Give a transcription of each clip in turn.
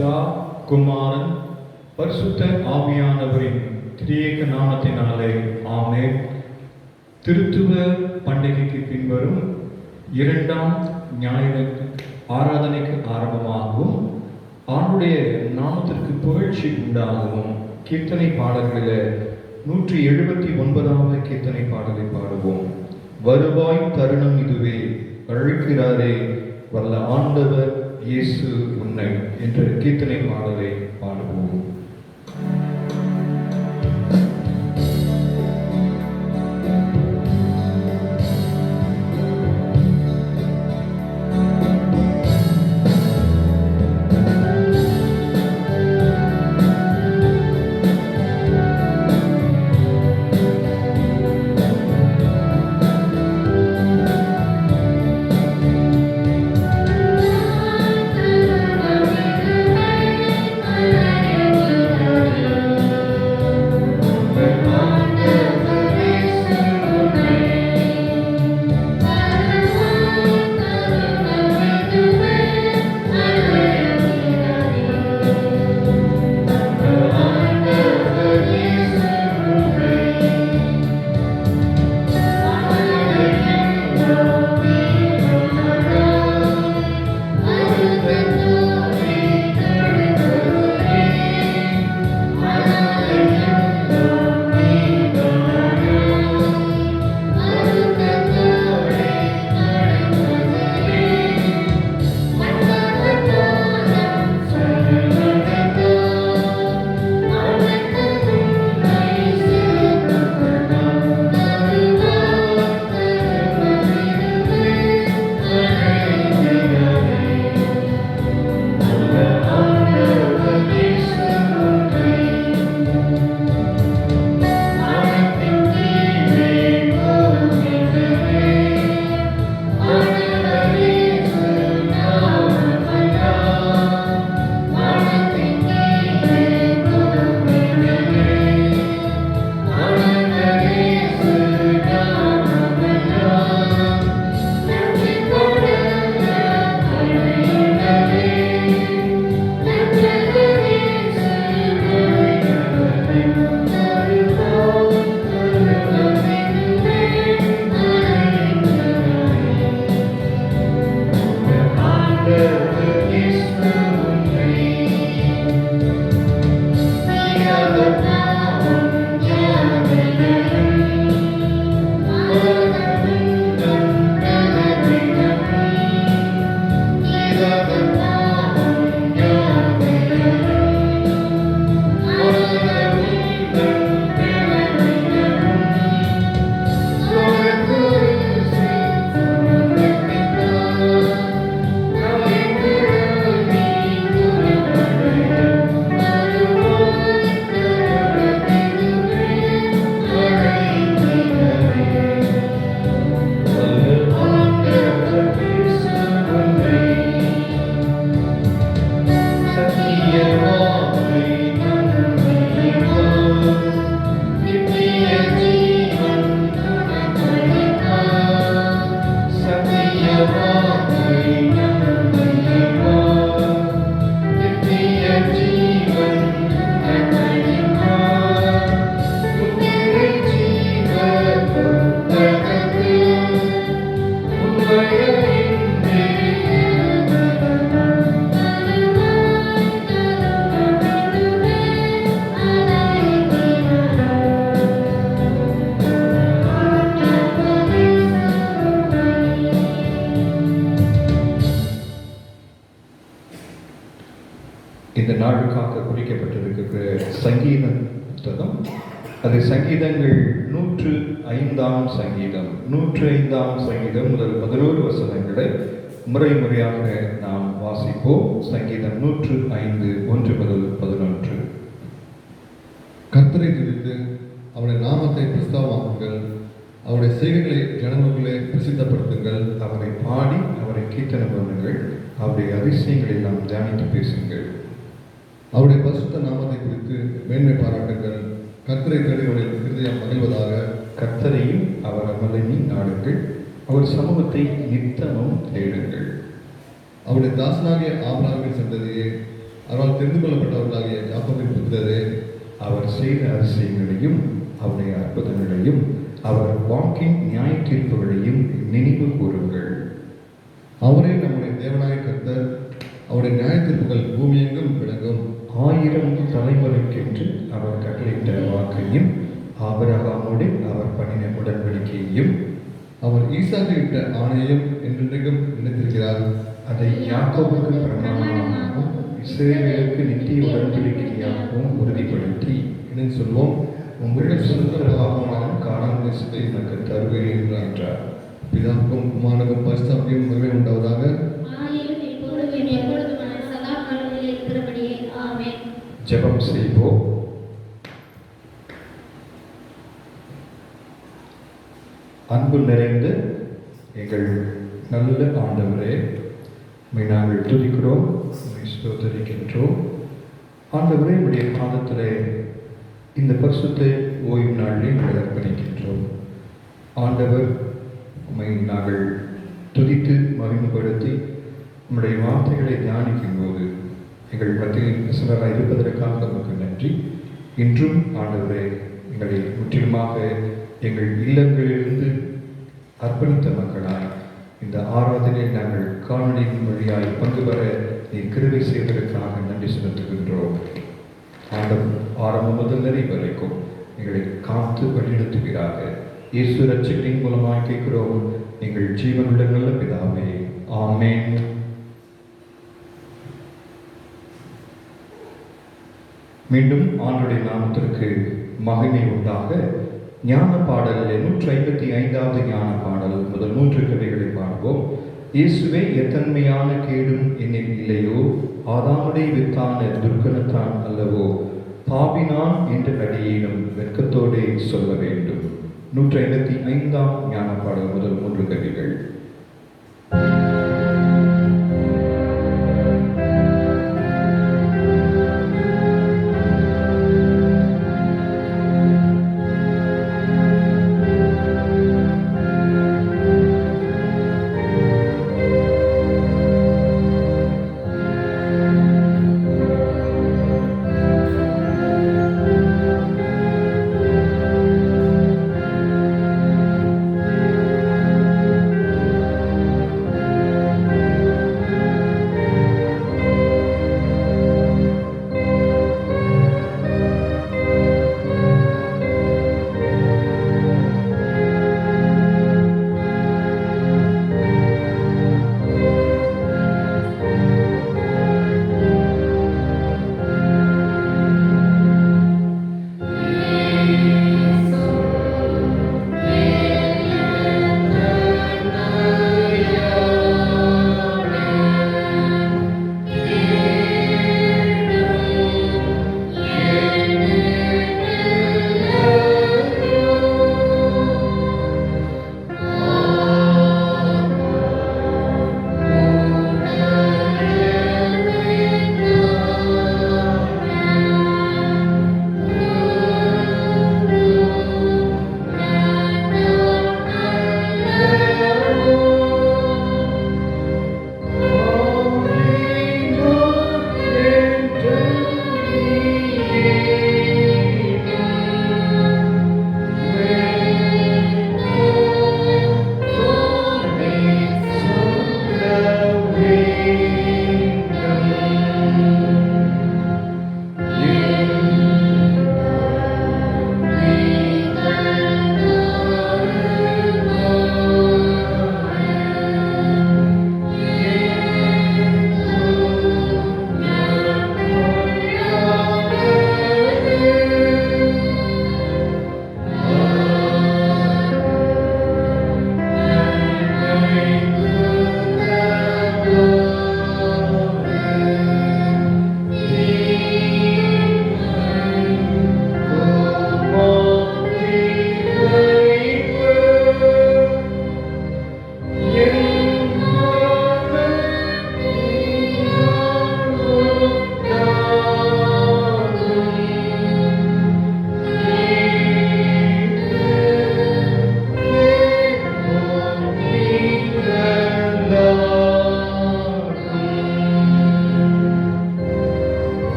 பிதா, குமாரன், பரிசுத்த ஆவியானவரின் திரியேக நாமத்தினாலே ஆமென். திருத்துவ பண்டிகைக்கு பின்வரும் இரண்டாம் ஞாயிறு ஆராதனைக்கு ஆரம்பமாகவும் ஆண்டுடைய நாமத்திற்கு புகழ்ச்சி உண்டாகவும் கீர்த்தனை பாடல்களில் 179வது கீர்த்தனை பாடலை பாடுவோம். வருவாய் தருணம் இதுவே, அழைக்கிறாரே வல்ல ஆண்டவர் இயேசு உன்னை என்ற கீர்த்தனை பாடலை பாடுவோம். இந்த நாளுக்காக குறிக்கப்பட்டிருக்கிற சங்கீத புத்தகம், அது சங்கீதங்கள் 105ஆம் சங்கீதம் 105ஆம் சங்கீதம் முதல் 11 வசனங்களை முறையாக நாம் வாசிப்போம். சங்கீதம் 105 1 முதல் 11. கர்த்தரை துதித்து அவருடைய நாமத்தை பிரஸ்தாபமாக்குங்கள், அவருடைய செய்கைகளை ஜனங்களுக்குள்ளே பிரசித்தப்படுத்துங்கள். அவரை பாடி அவரை கீர்த்தனை பண்ணுங்கள், அவருடைய அதிசயங்களை எல்லாம் தியானித்து பேசுங்கள். அவருடைய பரிசுத்த நாமத்தை குறித்து மேன்மை பாராட்டுங்கள். கர்த்தரை தேடுவதை இருதயம் மகிழ்வதாக. கர்த்தரையும் அவர் அமலையும் நாடுங்கள், அவர் சமூகத்தை நித்தமும் தேடுங்கள். அவருடைய தாசனாகிய ஆபிரகாமின் சந்ததியே, அவரால் தெரிந்து கொள்ளப்பட்டவர்களாகிய யாக்கோபின் புத்திரரே, அவர் செய்த அதிசயங்களையும் அவருடைய அற்புதங்களையும் அவர் வாக்கின் நியாய தீர்ப்புகளையும் நினைவு கூறுங்கள். அவரே நம்முடைய தேவனாய கர்த்தர், அவருடைய நியாய தீர்ப்புகள் பூமியெங்கும் விளங்கும். 1000 தலைமுறைக்கென்று அவர் கட்டளையிட்ட வாக்கையும் ஆபிரகாமோடு அவர் பண்ணின உடன்படிக்கையையும் அவர் ஈசாக்கு இட்ட ஆணையையும் என்றென்றைக்கும் நினைத்திருக்கிறார். அதை யாக்கோபுக்கு பிரமாணமாகவும் இஸ்ரவேலுக்கு நித்திய உடன்படிக்கையாகவும் உறுதிப்படுத்தி என்று சொல்வோம். உங்கள் சுதந்திரமான கானான் தேசத்தை எனக்கு தருகிறேன் என்றார். பிதாவுக்கும் குமாரனுக்கும் பரிசுத்தாவிக்கும் மகிமை உண்டாவதாக. ஆயிலும் இப்பொழுதும் எப்பொழுதுமான சதா காலங்களில் இருக்கிறபடியே. ஆமென். ஜெபம் செய்வோம். அன்பு நிறைந்த எங்கள் நல்ல ஆண்டவரே, உம்மை நாங்கள் துதிக்கிறோம், உம்மை ஸ்தோத்திரிக்கின்றோம். ஆண்டவரே, உம்முடைய பாதத்திலே இந்த பரிசுத்த ஓய்வு நாளிலே நாங்கள் அர்ப்பணிக்கின்றோம். ஆண்டவர், உம்மை நாங்கள் துதித்து மகிமைப்படுத்தி உம்முடைய வார்த்தைகளை தியானிக்கும் போது எங்கள் மத்தியில் பிரசனராக இருப்பதற்காக நமக்கு நன்றி. இன்றும் ஆண்டவரே, எங்களை முற்றிலுமாக எங்கள் இல்லங்களிலிருந்து அர்ப்பணித்த மக்களாய் இந்த ஆராதனையில் நாங்கள் காணொலியின் வழியாய் பங்கு பெற நீர் கிருபை செய்வதற்காக நன்றி செலுத்துகின்றோம். ஆண்டவர் ஆரம்பம் முதல் நிறைவு வரைக்கும் எங்களை காத்து வழிநடத்துகிறாக. இயேசு ரட்சகரின் மூலமாக கேட்கிறோம் எங்கள் ஜீவனுள்ள நல்ல பிதாவே. ஆமென். மீண்டும் ஆண்டுடைய நாமத்திற்கு மகிமை உண்டாக ஞான பாடலில் 155வது ஞான பாடல் முதல் 3 கவிகளை பாடுவோம். இயேசுவே எத்தன்மையான கேடும் என்னில் இல்லையோ, ஆதாமுடைய வித்தான துர்க்கணத்தான் அல்லவோ, பாபினான் என்ற அடியேனும் வெட்கத்தோடே சொல்ல வேண்டும். 155ஆம் ஞான பாடல் முதல் 3 கவிகள்.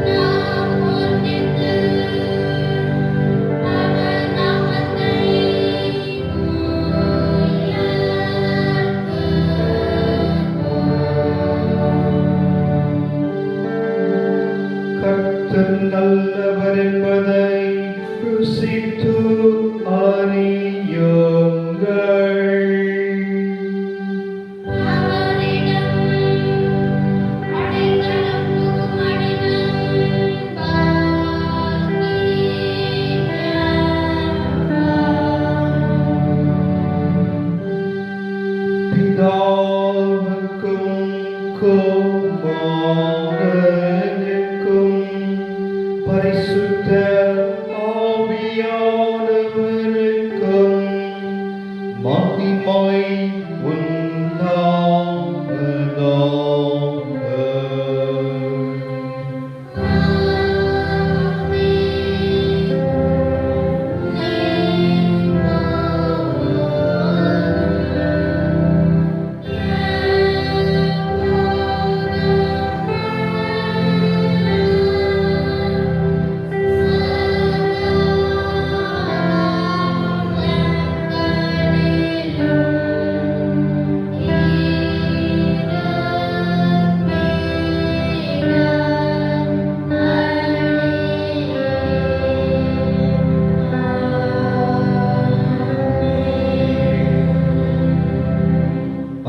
நாம் ஒன்றித்து அவர் நாமத்தை கர்த்தர் நல்லவர் என்பதை ருசித்து அறியுங்கள். அவரிடம் அடைக்கலம் புகுமடினம் பிதாவுக்கும் குமாரனுக்கும் பரிசுத்த ஆவியானவருக்கும் மகிமை உண்டாவதாக.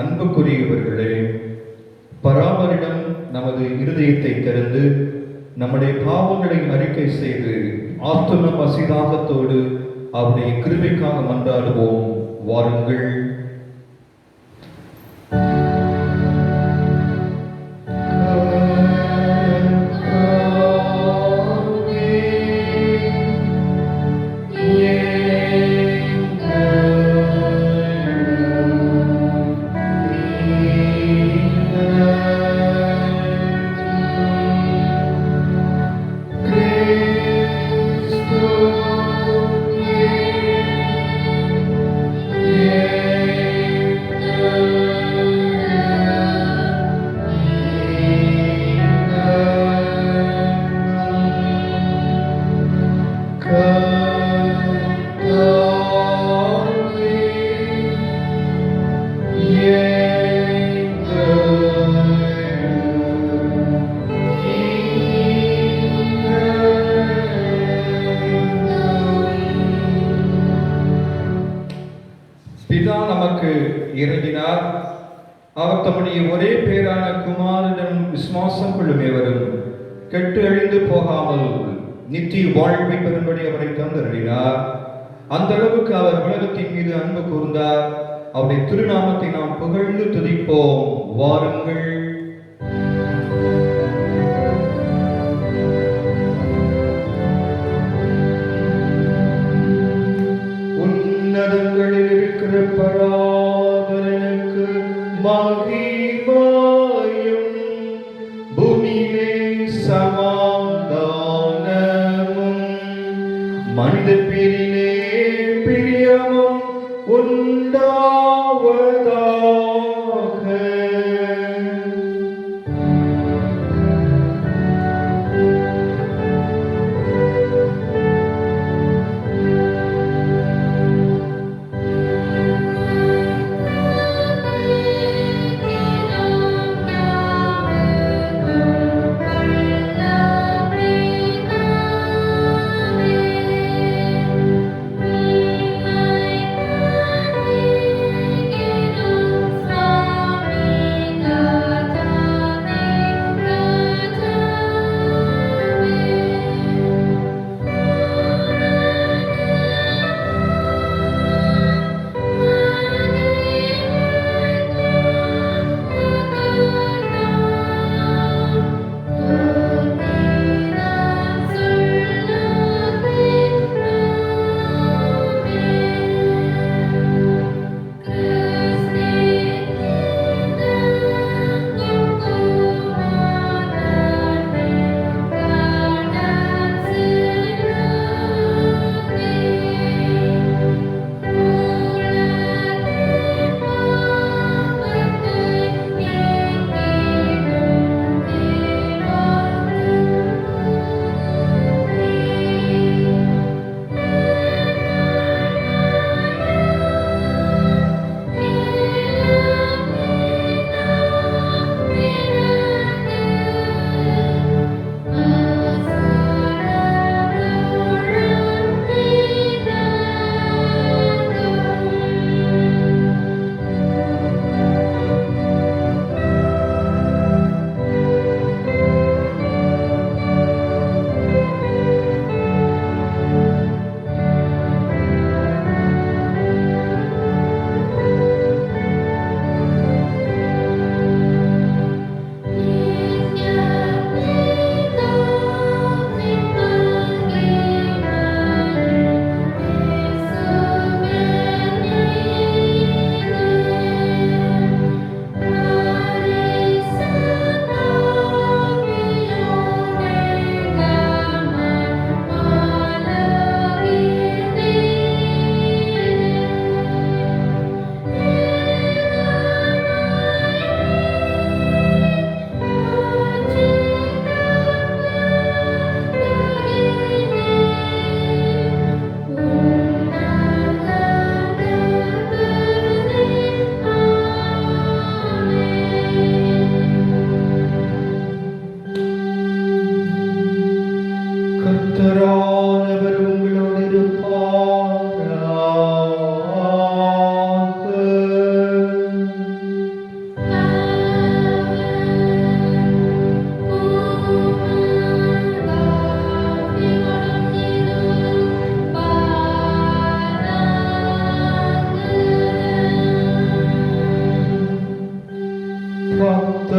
அன்புக்குரியவர்களே, பராமரிடம் நமது இருதயத்தை திறந்து நம்முடைய பாவங்களை அறிக்கை செய்து ஆத்தும பசிதாகத்தோடு அவருடைய கிருபைக்காக மன்றாடுவோம். வாருங்கள். பிதா நமக்கு இறங்கினார். அவர் தம்முடைய ஒரே பேரான குமாரனிடம் விசுவாசம் கொள்ளும் எவரும் கெட்டு அழிந்து போகாமல் நித்திய வாழ்வை பெறும்படி அவரை தந்தருளினார். அந்த அளவுக்கு அவர் உலகத்தின் மீது அன்பு கூர்ந்தார். அவருடைய திருநாமத்தை நாம் புகழ்ந்து துதிப்போம். வாருங்கள். உன்னதங்களில் இருக்கிற பராபரனுக்கு மகிமையும் பூமியிலே சமாதானமும் மனித பேரிலே பிரியமும் உண்டாவதாக.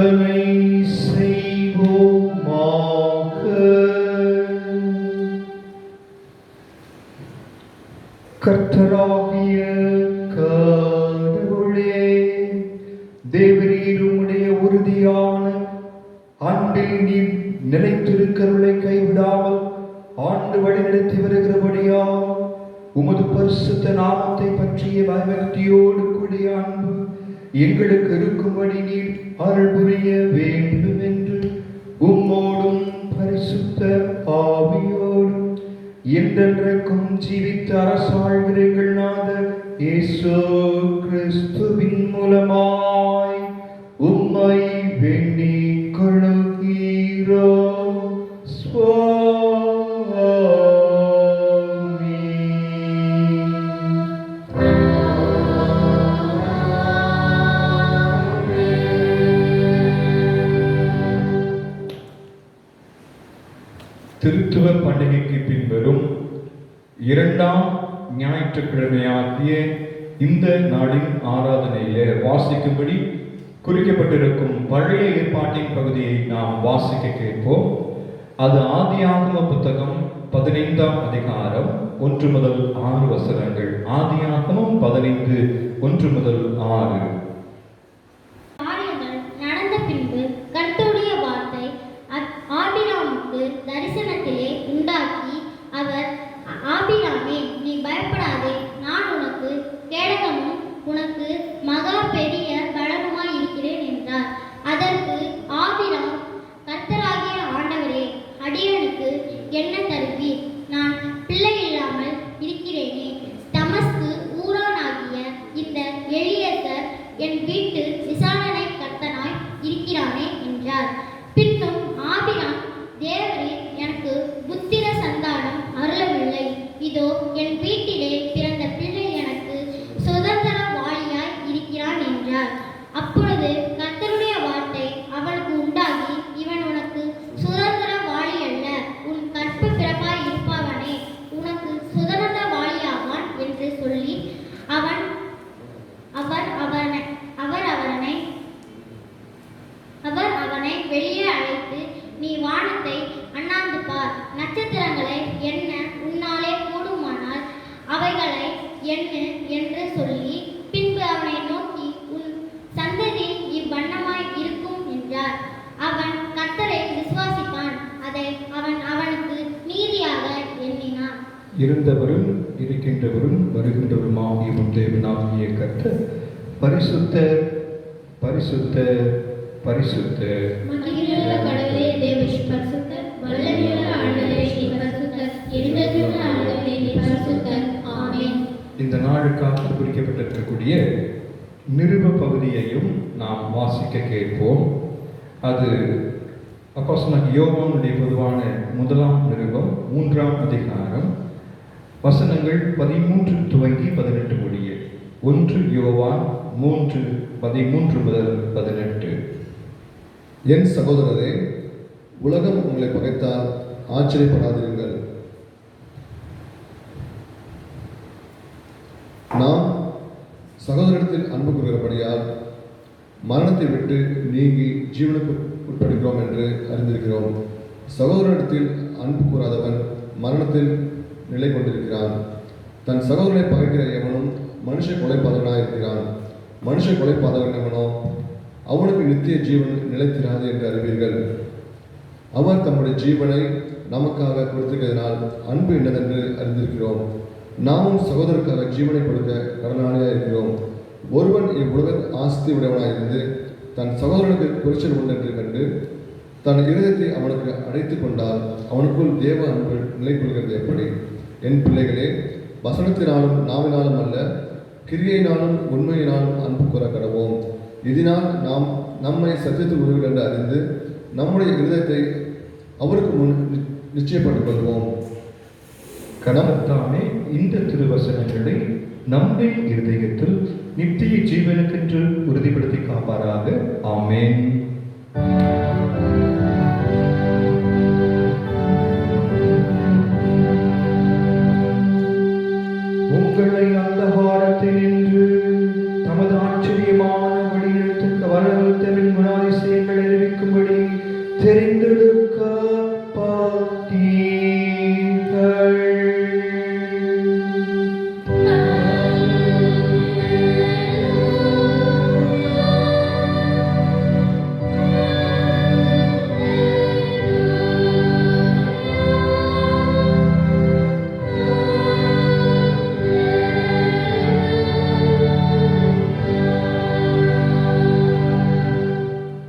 நற்கருணை செய்வோமாக. கர்த்தராகிய கடவுளே, தேவரீர் உம்முடைய உறுதியான அன்பில் நீர் நிலைத்திருக்கிறவர்களை கைவிடாமல் ஆண்டு வழிநடத்தி வருகிறபடியால் உமது பரிசுத்த நாமத்தை பற்றிய பயபக்தியோடு கூடிய அன்பு எங்களுக்கு இருக்கும்படி நீர் அருள் புரிய வேண்டும் என்று உம்மோடும் பரிசுத்த ஆவியோடும் என்றென்றைக்கும் ஜீவித்த அரசாழ்கிற எங்கள் நாதர் இயேசு கிறிஸ்துவின் மூலமாய் உம்மை வேண்டிக் கொள்கிறோம். திருத்துவ பண்டிகைக்கு பின்வரும் இரண்டாம் ஞாயிற்றுக்கிழமையாகிய இந்த நாளின் ஆராதனையிலே வாசிக்கும்படி குறிக்கப்பட்டிருக்கும் பழைய ஏற்பாட்டின் பகுதியை நாம் வாசிக்க கேட்போம். அது ஆதியாகம புத்தகம் 15ஆம் அதிகாரம் 1 முதல் 6 வசனங்கள். ஆதியாகமம் 15 1 முதல் 6. காரியங்கள் நடந்த பின்பு கர்த்தருடைய வார்த்தை ஆபிராமுக்கு தரிசனத்திலே உண்டாக்கி அவர், ஆபிராமே, நீ பயப்படாதே, நான் உனக்கு கேடகமும் உனக்கு மகா பெரிய பலனுமாய் இருக்கிறேன் என்றார். அதற்கு ஆபிராம், கர்த்தராகிய ஆண்டவரே, அடியனுக்கு என்ன தருவீர்? நான் பிள்ளை இல்லாமல் இருக்கிறேனே. தமஸ்கு ஊரானாகிய இந்த எலியேசர் என் வீட்டு விசாரணை கர்த்தனாய் இருக்கிறானே என்றார். பின்னும் ஆபிராம், தேவரீர் எனக்கு புத்திர சந்தானம் அருளவில்லை. இதோ என் வீட்டிலே பிறந்த பிள்ளை எனக்கு சுதந்திரவாளியாய் இருக்கிறான் என்றார். அப்பொழுது கர்த்தருடைய வார்த்தை அவனுக்கு உண்டாகி, இவன் உனக்கு சுதந்திரவாளி அல்ல, உன் கற்பு பிறப்பாய் இருப்பவனே உனக்கு சுதந்திரவாளியாவான் என்று சொல்லி அவர் அவனை வெளியே அழைத்து, நீ வானத்தை அண்ணாந்து பார், நட்சத்திரங்களை எண்ண உன்னாலே கூடுமானால் அவைகளை எண்ணு என்று சொல்லி, பின்பு அவனை நோக்கி, உன் சந்ததி இவ்வண்ணமாய் இருக்கும் என்றார். அவன் கர்த்தரை விசுவாசித்தான், அதை அவன் அவனுக்கு நீதியாக எண்ணினான். இருந்தவரும் இருக்கின்றவரும் வருகின்றவருமாகிய தேவனாகிய கர்த்தர் பரிசுத்தர் பரிசுத்தர் பரிசுத்தர். மகிமையுள்ள கடவுளே, தேவரீர் பரிசுத்தர். வல்லமையுள்ள ஆண்டவரே, நீர் பரிசுத்தர். என்றென்றும் ஆண்டவரே, நீர் பரிசுத்தர். ஆமென். இந்த நாளுக்காக குறிக்கப்பட்டிருக்கக்கூடிய நிருப பகுதியையும் நாம் வாசிக்க கேட்போம். அது அப்போஸ்தலனாகிய யோவானுடைய பொதுவான முதலாம் நிருபம் 3ஆம் அதிகாரம் வசனங்கள் 13 துவங்கி 18 முடிய. 1 யோவான் 3 13 முதல் 18. என் சகோதரரே, உலகம் உங்களை பகைத்தால் ஆச்சரியப்படாதிருங்கள். நாம் சகோதரத்தில் அன்பு கூறுகிறபடியால் மரணத்தை விட்டு நீங்கி ஜீவனுக்கு உட்படுகிறோம் என்று அறிந்திருக்கிறோம். சகோதரத்தில் அன்பு கூறாதவன் மரணத்தில் நிலை கொண்டிருக்கிறான். தன் சகோதரனை பகைக்கிற எவனும் மனுஷ கொலைப்பாதவனாக இருக்கிறான். மனுஷ கொலைப்பாதவன் எவனோ அவனுக்கு நித்திய ஜீவன் நிலைத்திராது என்று அறிவீர்கள். அவர் தம்முடைய ஜீவனை நமக்காக கொடுத்திருக்கிறதுனால் அன்பு என்னதென்று அறிந்திருக்கிறோம். நாமும் சகோதரருக்காக ஜீவனை கொடுக்க கடனாளியாக இருக்கிறோம். ஒருவன் இவ்வுலக ஆஸ்தி உடையவனாயிருந்து தன் சகோதரனுக்கு குறைச்சல் உண்டு என்று கண்டு தன் இருதயத்தை அவனுக்கு அடைத்து கொண்டால் அவனுக்குள் தேவ அன்பு நிலை கொள்கிறது எப்படி? என் பிள்ளைகளே, வசனத்தினாலும் நாவினாலும் அல்ல, கிரியையினாலும் உண்மையினாலும் அன்பு கூற கடவோம். இதனால் நாம் நம்மை சத்தியத்தில் உருவில் என்று அறிந்து நம்முடைய இருதயத்தை அவருக்கு முன் நிச்சயப்பட்டுக் கொள்வோம். கடவுள்தாமே இந்த திருவசனங்களை நம்முடைய இருதயத்தில் நித்திய ஜீவனுக்கென்று உறுதிப்படுத்தி காப்பாராக. ஆமென். உங்களை அந்தகாரத்தில் நின்று தமது ஆச்சரியமான வழிநடத்துக்கு வரவிருத்தலின் குணாதிசயங்களை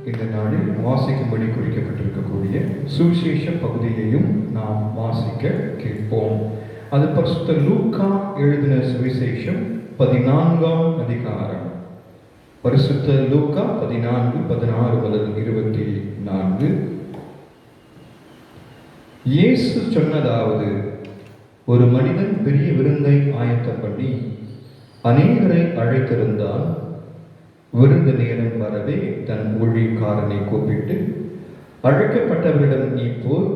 இந்த நாளில் வாசிக்கும்படி குறிக்கப்பட்டிருக்கக்கூடிய சுவிசேஷ பகுதியையும் நாம் வாசிக்க கேட்போம். அது பரிசுத்த லூக்கா எழுதின சுவிசேஷம் 14ஆம் அதிகாரம். பரிசுத்த லூக்கா 14:16 முதல் 24. இயேசு சொன்னதாவது: ஒரு மனிதன் பெரிய விருந்தை ஆயத்தம் பண்ணி அநேகரை அழைத்திருந்தான். விருந்து நேரம் வரவே தன் ஊழியக்காரனை கூப்பிட்டு, அழைக்கப்பட்டவரிடம் நீ போய்,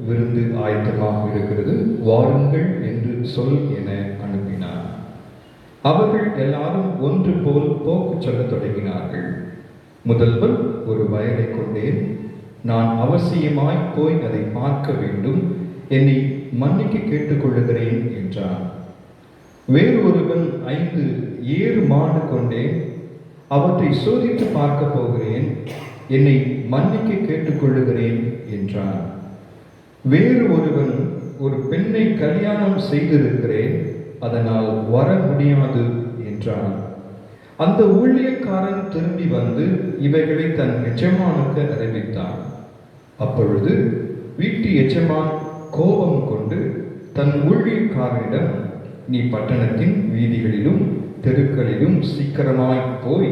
விருந்து ஆயத்தமாக இருக்கிறது, வாருங்கள் என்று சொல் என அனுப்பினார். அவர்கள் எல்லாரும் ஒன்று போல் போக்கு சொல்லத் தொடங்கினார்கள். முதல்வர் ஒரு வயலை கொண்டேன், நான் அவசியமாய் போய் அதை பார்க்க வேண்டும், என்னை மன்னிக்க கேட்டுக்கொள்ளுகிறேன் என்றான். வேறு ஒருவன் 5 ஏறு மாடு கொண்டேன், அவற்றை சோதித்து பார்க்க போகிறேன், என்னை மன்னிக்க கேட்டுக்கொள்ளுகிறேன் என்றான். வேறு ஒருவன் ஒரு பெண்ணை கல்யாணம் செய்திருக்கிறேன், அதனால் வர முடியாது என்றான். அந்த ஊழியக்காரன் திரும்பி வந்து இவைகளை தன் எஜமானுக்கு அறிவித்தான். அப்பொழுது வீட்டு எஜமான் கோபம் கொண்டு தன் ஊழியக்காரனிடம், நீ பட்டணத்தின் வீதிகளிலும் தெருக்களிலும் சீக்கிரமாய் போய்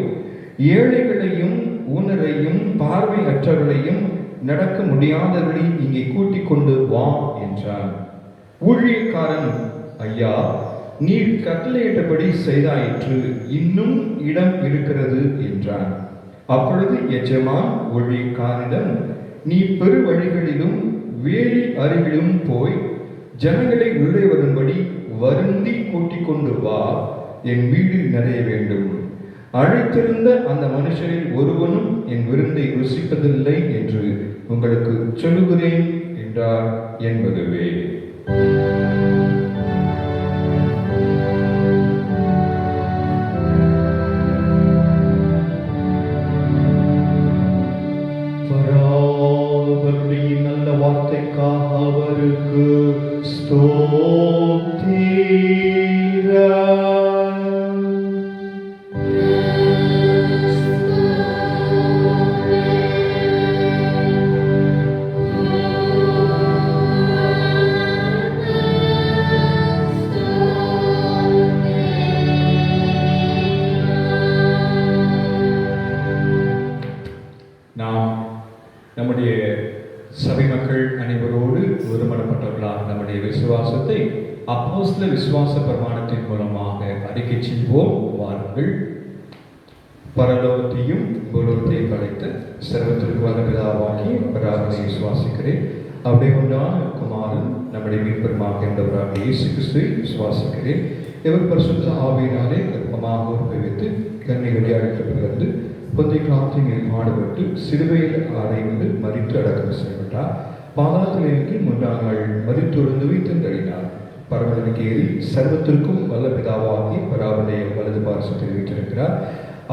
ஏழைகளையும் ஊனரையும் பார்வையற்றவர்களையும் நடக்க முடியாதவர்களை இங்கே கூட்டிக் கொண்டு வா என்றான். ஊழியக்காரன், ஐயா, நீர் கட்டளையிட்டபடி செய்தாயிற்று, இன்னும் இடம் இருக்கிறது என்றான். அப்பொழுது எஜமான் ஊழியக்காரனிடம், நீ பெரு வழிகளிலும் வேலி அருகிலும் போய் ஜனங்களை உள்ளே வரும்படி வருந்தி கூட்டிக் கொண்டு வா, என் வீடு நிறைய வேண்டும். அழைத்திருந்த அந்த மனுஷரில் ஒருவனும் என் விருந்தை ருசிப்பதில்லை என்று உங்களுக்கு சொல்லுகிறேன் என்றார் என்பதுவே. பராபருடைய நல்ல வார்த்தைக்காக அவருக்கு ஸ்தோத்திரம். நாம் நம்முடைய சபை மக்கள் அனைவரோடு ஒருமனப்பட்டவர்களாக நம்முடைய விசுவாசத்தை அப்போஸ்தல விசுவாச பிரமாணத்தின் மூலமாக அறிக்கை செய்வோம். வாருங்கள். பரலோகத்தையும் பூலோகத்தையும் படைத்த சர்வத்திற்கு வல்ல பிதாவாகிய பிதாவை விசுவாசிக்கிறேன். அவருடைய உண்டான குமாரன் நம்முடைய மீட்பெருமாக என்றவராக இயேசு கிறிஸ்துவை விசுவாசிக்கிறேன். இவர் பரிசுத்த ஆவியினாலே கர்ப்பமாக உற்பவித்து கன்னி வழியாக பிறந்து பொந்தை பிரார்த்தனையில் பாடுபட்டு சிலுவையில் அறைந்து மரித்து அடக்கம் செய்யப்பட்டார். பாதாளத்தில் இறங்கி 3ஆம் நாள் மரித்தொழுந்து வைத்தெழுந்தார். பரமனுக்கு ஏறி சர்வத்திற்கும் வல்ல பிதாவாகி பராபரைய வலது பாரசத்தில் வைத்திருக்கிறார்.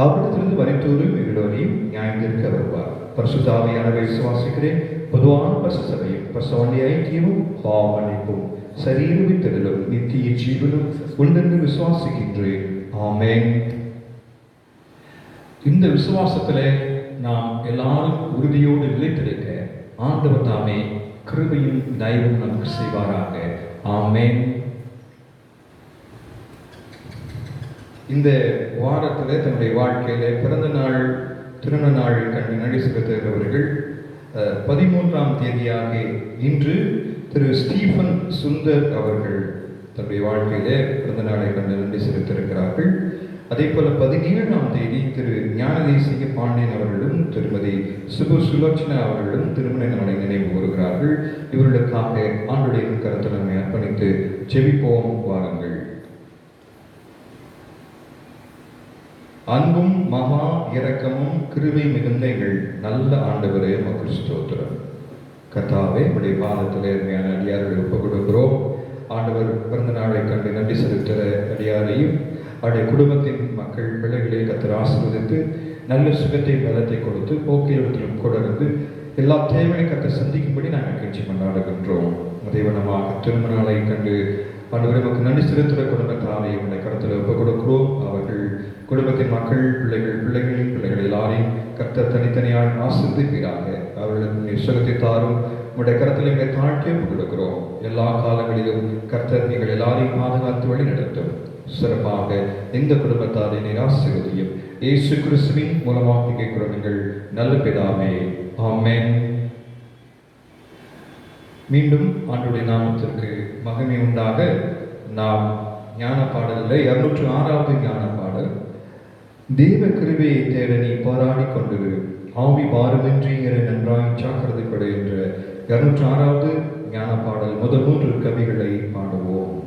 அவரிடத்திலிருந்து மரித்தோரும் எங்களோரையும் நியாயத்திற்கு வருவார். பரிசுத்த ஆவியானவரை விசுவாசிக்கிறேன். பொதுவான பரிசுத்த சபையும் பரிசுத்த ஐக்கியமும் பாவ மன்னிப்பும் சரீர விடுதலும் நித்திய ஜீவனும் உண்டென்று விசுவாசிக்கின்றேன். ஆமென். இந்த விசுவாசத்திலே நாம் எல்லாரும் உறுதியோடு நிலைத்திருக்க ஆண்டவர் தாமே கிருபையும் தயவும் நமக்கு செய்வாராக. ஆமென். இந்த வாரத்தில் தன்னுடைய வாழ்க்கையில பிறந்த நாள் திருமண நாள் கண்டு நடி செலுத்துகிறவர்கள் 13ஆம் தேதியாக இன்று திரு ஸ்டீஃபன் சுந்தர் அவர்கள் தன்னுடைய வாழ்க்கையில பிறந்த நாளை கண்டு நன்றி செலுத்தியிருக்கிறார்கள். அதே போல 17ஆம் தேதி திரு ஞானதேசிக பாண்டியன் அவர்களும் திருமதி சுபு சுலோச்சனா அவர்களும் திருமண நாளை நினைவு கூறுகிறார்கள். இவர்களுக்காக ஆண்டுடைய கருத்தை நம்மை அர்ப்பணித்து ஜெபிப்போம். வாருங்கள். அன்பும் மகா இரக்கமும் கிருபை மிகுந்த எங்கள் நல்ல ஆண்டவரே, உமக்கு ஸ்தோத்திரம். கர்த்தாவே உடைய பாதத்தில் அருமையான அடியார்களை ஒப்புக் கொடுக்கிறோம். ஆண்டவர் பிறந்த நாளை கண்டு நன்றி செலுத்துகிற அடியாரையும் அவருடைய குடும்பத்தின் மக்கள் பிள்ளைகளை கர்த்தர் ஆசீர்வதித்து நல்ல சுகத்தை பலத்தை கொடுத்து போக்கியவற்றிலும் கூட இருந்து எல்லா தேவையை கர்த்தர் சந்திக்கும்படி நாங்கள் நிகழ்ச்சி கொண்டாடுகின்றோம். அதேவனமாக திருமண நாளை கண்டு ஆண்டவர் நமக்கு நன்றி செலுத்துகிற குடும்பத்தாரை உடைய கருத்தில் ஒப்புக் கொடுக்கிறோம். அவர்கள் குடும்பத்தின் மக்கள் பிள்ளைகளின் பிள்ளைகள் எல்லாரையும் கர்த்தர் தனித்தனியாக ஆசீர்வதிப்பீராக. அவர்களுக்கு சுகத்தை தாரும் உடைய கருத்தில் எங்களை தாழ்த்தி ஒப்புக் கொடுக்கிறோம். எல்லா காலங்களிலும் கர்த்தர் நீங்கள் எல்லாரையும் பாதுகாத்து வழி நடத்தும். சிறப்பாக இந்த குடும்பத்தாரை நீர் ஆசீர்வதியும். இயேசு கிறிஸ்துவின் மூலமாக கேட்கிறோம் எங்கள் நல்ல பிதாவே, ஆமென். மீண்டும் ஆண்டவருடைய நாமத்திற்கு மகிமை உண்டாக நாம் ஞான பாடலில் 206வது ஞான பாடல், தேவ கிருபையை தேட நீ போராடி கொண்டு ஆவி பாரமின்றி நன்றாய் ஜாக்கிரதைப்படு என்ற 206வது ஞான பாடல் முதல் 3 கவிகளை பாடுவோம்.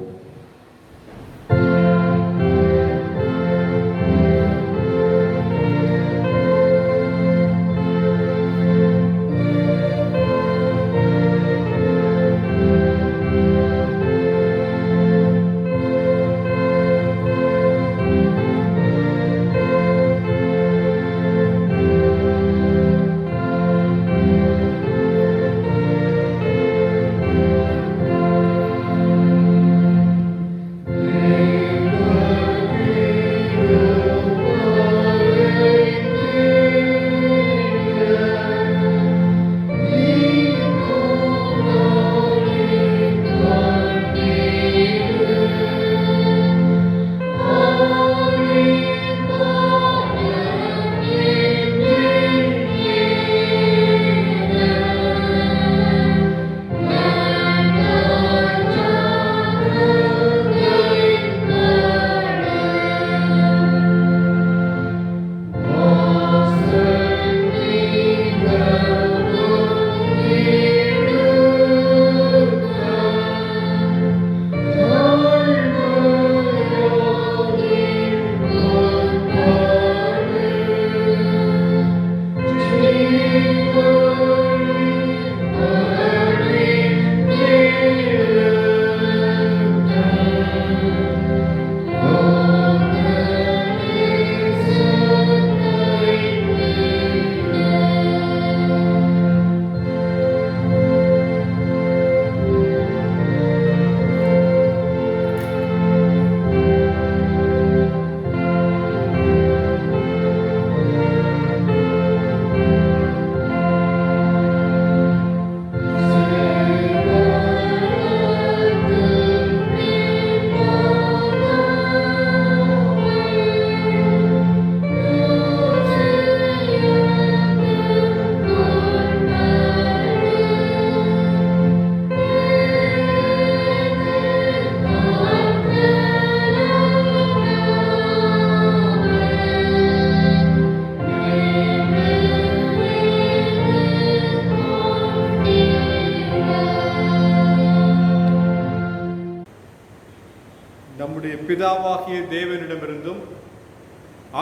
நம்முடைய பிதாவாகிய தேவனிடமிருந்தும்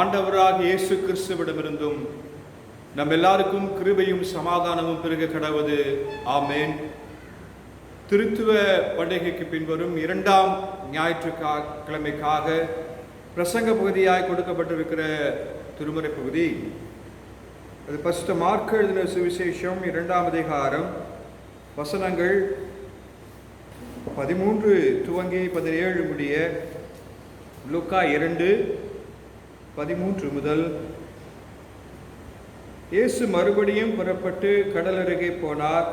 ஆண்டவராகிய இயேசு கிறிஸ்துவிடமிருந்தும் நம் எல்லாருக்கும் கிருபையும் சமாதானமும் பெருக கடவது. ஆமேன். திருத்துவ பண்டிகைக்கு பின்வரும் 2ஆம் ஞாயிற்றுக்கிழமைக்காக பிரசங்க பகுதியாய் கொடுக்கப்பட்டிருக்கிற திருமறை பகுதி, அது பரிசுத்த மார்க்கு எழுதின சுவிசேஷம் 2ஆம் அதிகாரம் வசனங்கள் 13 துவங்கி 17 முடிய, லூக்கா 2:13 முதல். இயேசு மறுபடியும் புறப்பட்டு கடல் அருகே போனார்.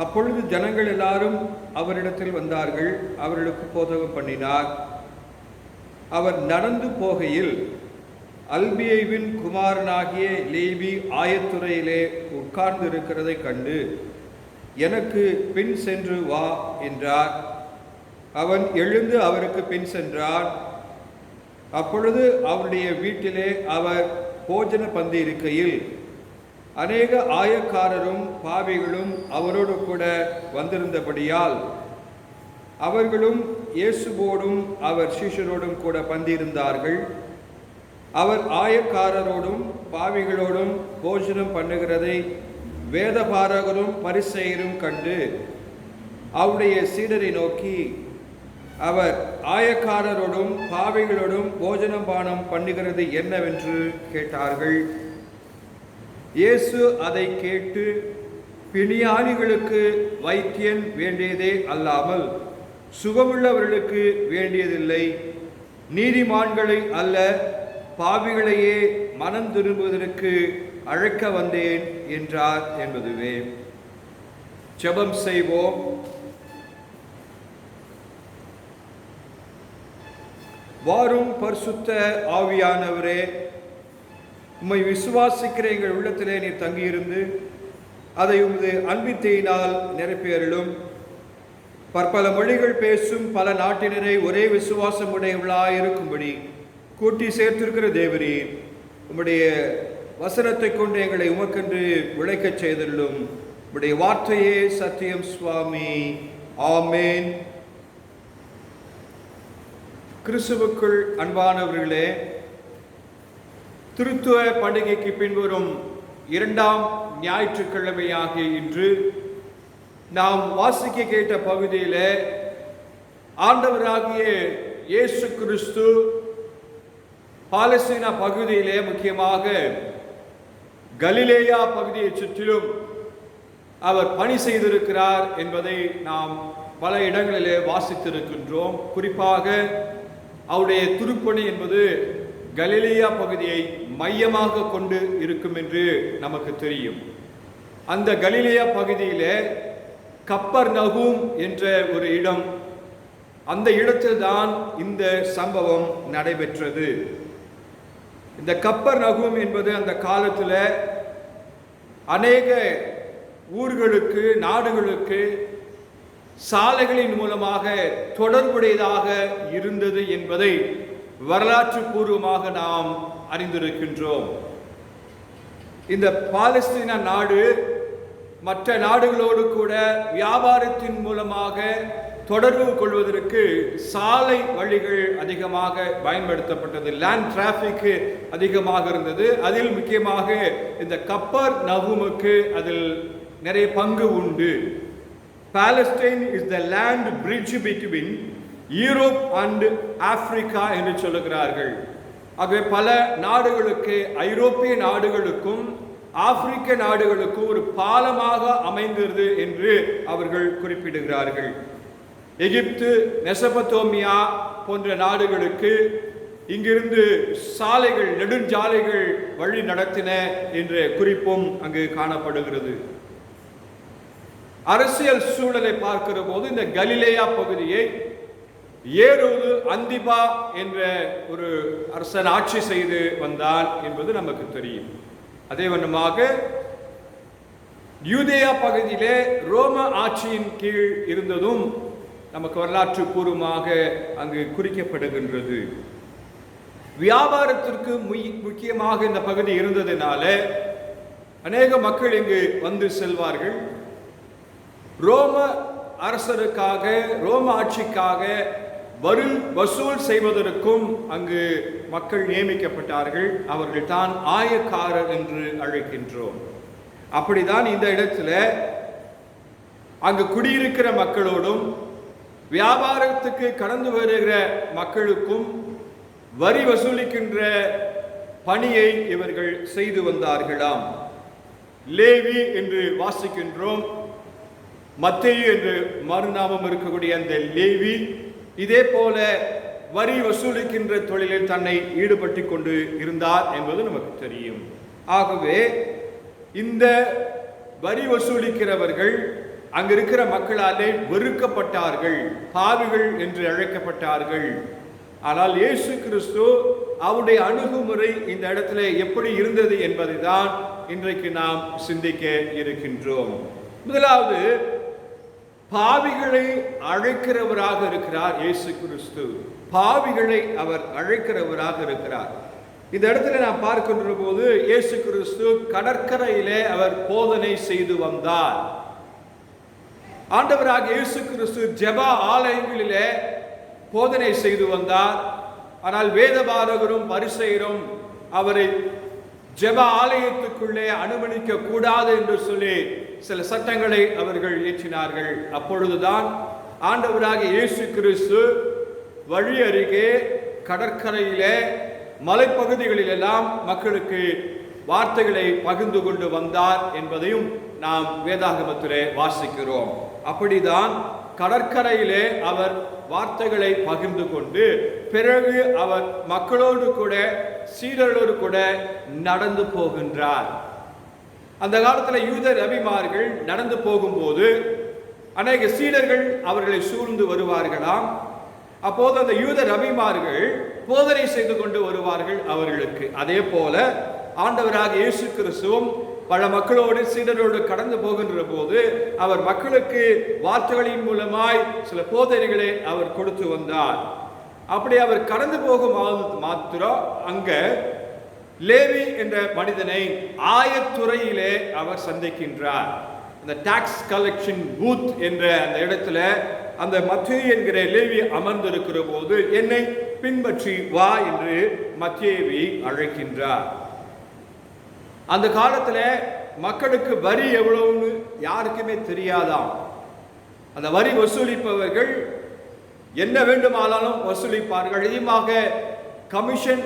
அப்பொழுது ஜனங்கள் எல்லாரும் அவரிடத்தில் வந்தார்கள். அவர்களுக்கு போதகம் பண்ணினார். அவர் நடந்து போகையில் அல்பியேவின் குமாரனாகிய லேவி ஆயத்துறையிலே உட்கார்ந்து இருக்கிறதை கண்டு, எனக்கு பின் சென்று வா என்றார். அவன் எழுந்து அவருக்கு பின் சென்றான். அப்பொழுது அவருடைய வீட்டிலே அவர் போஜன பந்தி இருக்கையில் அநேக ஆயக்காரரும் பாவிகளும் அவரோடு கூட வந்திருந்தபடியால் அவர்களும் இயேசுவோடும் அவர் சீஷரோடும் கூட பந்தியிருந்தார்கள். அவர் ஆயக்காரரோடும் பாவிகளோடும் போஜனம் பண்ணுகிறதை வேதபாரகரும் பரிசேயரும் கண்டு அவருடைய சீடரை நோக்கி, அவர் ஆயக்காரரோடும் பாவிகளோடும் போஜனம் பானம் பண்ணுகிறது என்னவென்று கேட்டார்கள். இயேசு அதை கேட்டு, பிணியாளிகளுக்கு வைத்தியன் வேண்டியதே அல்லாமல் சுகமுள்ளவர்களுக்கு வேண்டியதில்லை, நீதிமான்களை அல்ல பாவிகளையே மனம் திரும்புவதற்கு அழைக்க வந்தேன் என்றார் என்பதுவே. ஜெபம் செய்வோம். வாரும் பரிசுத்த ஆவியானவரே, உம்மை விசுவாசிக்கிற எங்கள் உள்ளத்திலே நீர் தங்கியிருந்து அதை உமது அன்பித்தையினால் நிரப்பியருளும். பற்பல மொழிகள் பேசும் பல நாட்டினரை ஒரே விசுவாசம் உடையவர்களாய் இருக்கும்படி கூட்டி சேர்த்திருக்கிற தேவரீர், உம்முடைய வசனத்தை கொண்டு எங்களை உமக்கென்று விளைக்கச் செய்தருளும். உம்முடைய வார்த்தையே சத்தியம் சுவாமி. ஆமேன். கிறிஸ்துவுக்குள் அன்பானவர்களே, திருத்துவ பண்டிகைக்கு பின்வரும் 2ஆம் ஞாயிற்றுக்கிழமையாகிய இன்று நாம் வாசிக்க கேட்ட பகுதியில் ஆண்டவராகிய இயேசு கிறிஸ்து பாலஸ்தீனா பகுதியிலே, முக்கியமாக கலிலேயா பகுதியை சுற்றிலும் அவர் பணி செய்திருக்கிறார் என்பதை நாம் பல இடங்களிலே வாசித்திருக்கின்றோம். குறிப்பாக அவருடைய திருப்பணி என்பது கலிலேயா பகுதியை மையமாக கொண்டு இருக்கும் என்று நமக்கு தெரியும். அந்த கலிலேயா பகுதியிலே கப்பர்நகூம் என்ற ஒரு இடம், அந்த இடத்தில்தான் இந்த சம்பவம் நடைபெற்றது. இந்த கப்பர்நகூம் என்பது அந்த காலத்தில் அநேக ஊர்களுக்கு, நாடுகளுக்கு சாலைகளின் மூலமாக தொடர்புடையதாக இருந்தது என்பதை வரலாற்று பூர்வமாக நாம் அறிந்திருக்கின்றோம். இந்த பாலஸ்தீன நாடு மற்ற நாடுகளோடு கூட வியாபாரத்தின் மூலமாக தொடர்பு கொள்வதற்கு சாலை வழிகள் அதிகமாக பயன்படுத்தப்பட்டது. லேண்ட் டிராஃபிக் அதிகமாக இருந்தது. அதில் முக்கியமாக இந்த கப்பர்நகூமுக்கு அதில் நிறைய பங்கு உண்டு. Palestine is the land bridge between Europe and Africa என்று சொல்லுகிறார்கள். ஆகவே பல நாடுகளுக்கு, ஐரோப்பிய நாடுகளுக்கும் ஆப்பிரிக்க நாடுகளுக்கும் ஒரு பாலமாக அமைந்தது என்று அவர்கள் குறிப்பிடுகிறார்கள். எகிப்து, மெசபத்தோமியா போன்ற நாடுகளுக்கு இங்கிருந்து சாலைகள், நெடுஞ்சாலைகள் வழி நடத்தின என்ற குறிப்பும் அங்கு காணப்படுகிறது. அரசியல் சூழலை பார்க்கிற போது இந்த கலிலேயா பகுதியை ஏரோது அந்திபா என்ற ஒரு அரசன் ஆட்சி செய்து வந்தான் என்பது நமக்கு தெரியும். அதே வண்ணமாக யூதேயா பகுதியிலே ரோம ஆட்சியின் கீழ் இருந்ததும் நமக்கு வரலாற்று பூர்வமாக அங்கு குறிக்கப்படுகின்றது. வியாபாரத்திற்கு முக்கியமாக இந்த பகுதி இருந்ததினால அநேக மக்கள் இங்கு வந்து செல்வார்கள். ரோம அரசருக்காக, ரோம ஆட்சிக்காக வரி வசூல் செய்வதற்கும் அங்கு மக்கள் நியமிக்கப்பட்டார்கள். அவர்கள் தான் ஆயக்காரர் என்று அழைக்கின்றோம். அப்படிதான் இந்த இடத்துல அங்கு குடியிருக்கிற மக்களோடும் வியாபாரத்துக்கு கடந்து வருகிற மக்களுக்கும் வரி வசூலிக்கின்ற பணியை இவர்கள் செய்து வந்தார்களாம். லேவி என்று வாசிக்கின்றோம். மத்தேயு என்று மறுநாமம் இருக்கக்கூடிய அந்த லேவி இதே போல வரி வசூலிக்கின்ற தொழிலில் தன்னை ஈடுபட்டு கொண்டு இருந்தார் என்பது நமக்கு தெரியும். ஆகவே இந்த வரி வசூலிக்கிறவர்கள் அங்க இருக்கிற மக்களாலே வெறுக்கப்பட்டார்கள், பாவிகள் என்று அழைக்கப்பட்டார்கள். ஆனால் இயேசு கிறிஸ்து அவருடைய அணுகுமுறை இந்த இடத்துல எப்படி இருந்தது என்பதை தான் இன்றைக்கு நாம் சிந்திக்க இருக்கின்றோம். முதலாவது, பாவிகளை அழைக்கிறவராக இருக்கிறார் இயேசு கிறிஸ்து. பாவிகளை அவர் அழைக்கிறவராக இருக்கிறார். இந்த இடத்துல நாம் பார்க்கின்ற போது இயேசு கிறிஸ்து கடற்கரையிலே அவர் போதனை செய்து வந்தார். ஆண்டவராக இயேசு கிறிஸ்து ஜெப ஆலயங்களிலே போதனை செய்து வந்தார். ஆனால் வேதபாரகரும் பரிசேயரும் அவரை ஜெப ஆலயத்துக்குள்ளே அனுமதிக்க கூடாது என்று சொல்லி சில சட்டங்களை அவர்கள் இயற்றினார்கள். அப்பொழுதுதான் ஆண்டவராகிய இயேசு கிறிஸ்து வழி அருகே கடற்கரையிலே மலைப்பகுதிகளிலெல்லாம் மக்களுக்கு வார்த்தைகளை பகிர்ந்து கொண்டு வந்தார் என்பதையும் நாம் வேதாகமத்திலே வாசிக்கிறோம். அப்படிதான் கடற்கரையிலே அவர் வார்த்தைகளை பகிர்ந்து கொண்டு பிறகு அவர் மக்களோடு கூட சீடர்களோடு கூட நடந்து போகின்றார். அந்த காலத்தில் யூத ரபிமார்கள் நடந்து போகும்போது அநேக சீடர்கள் அவர்களை சூழ்ந்து வருவார்களாம். அப்போது அந்த யூத ரபிமார்கள் போதனை செய்து கொண்டு வருவார்கள் அவர்களுக்கு. அதே போல ஆண்டவராக இயேசு கிறிஸ்துவும் பல மக்களோடு சீடரோடு கடந்து போகின்ற போது அவர் மக்களுக்கு வார்த்தைகளின் மூலமாய் சில போதனைகளை அவர் கொடுத்து வந்தார். அப்படி அவர் கடந்து போகும் மாத்திரம் அங்க லேவி என்ற மனிதனை ஆயத்துறையிலே அவர் சந்திக்கின்றார். இந்த டாக்ஸ் கலெக்ஷன் பூத் என்ற அந்த இடத்துல அந்த மத்தேயு என்கிற லேவி அமர்ந்திருக்கிற போது என்னை பின்பற்றி வா என்று மத்தேயுவை அழைக்கின்றார். அந்த காலத்துல மக்களுக்கு வரி எவ்வளவுன்னு யாருக்குமே தெரியாதாம். அந்த வரி வசூலிப்பவர்கள் என்ன வேண்டுமானாலும் வசூலிப்பார்கள். அதிகமாக கமிஷன்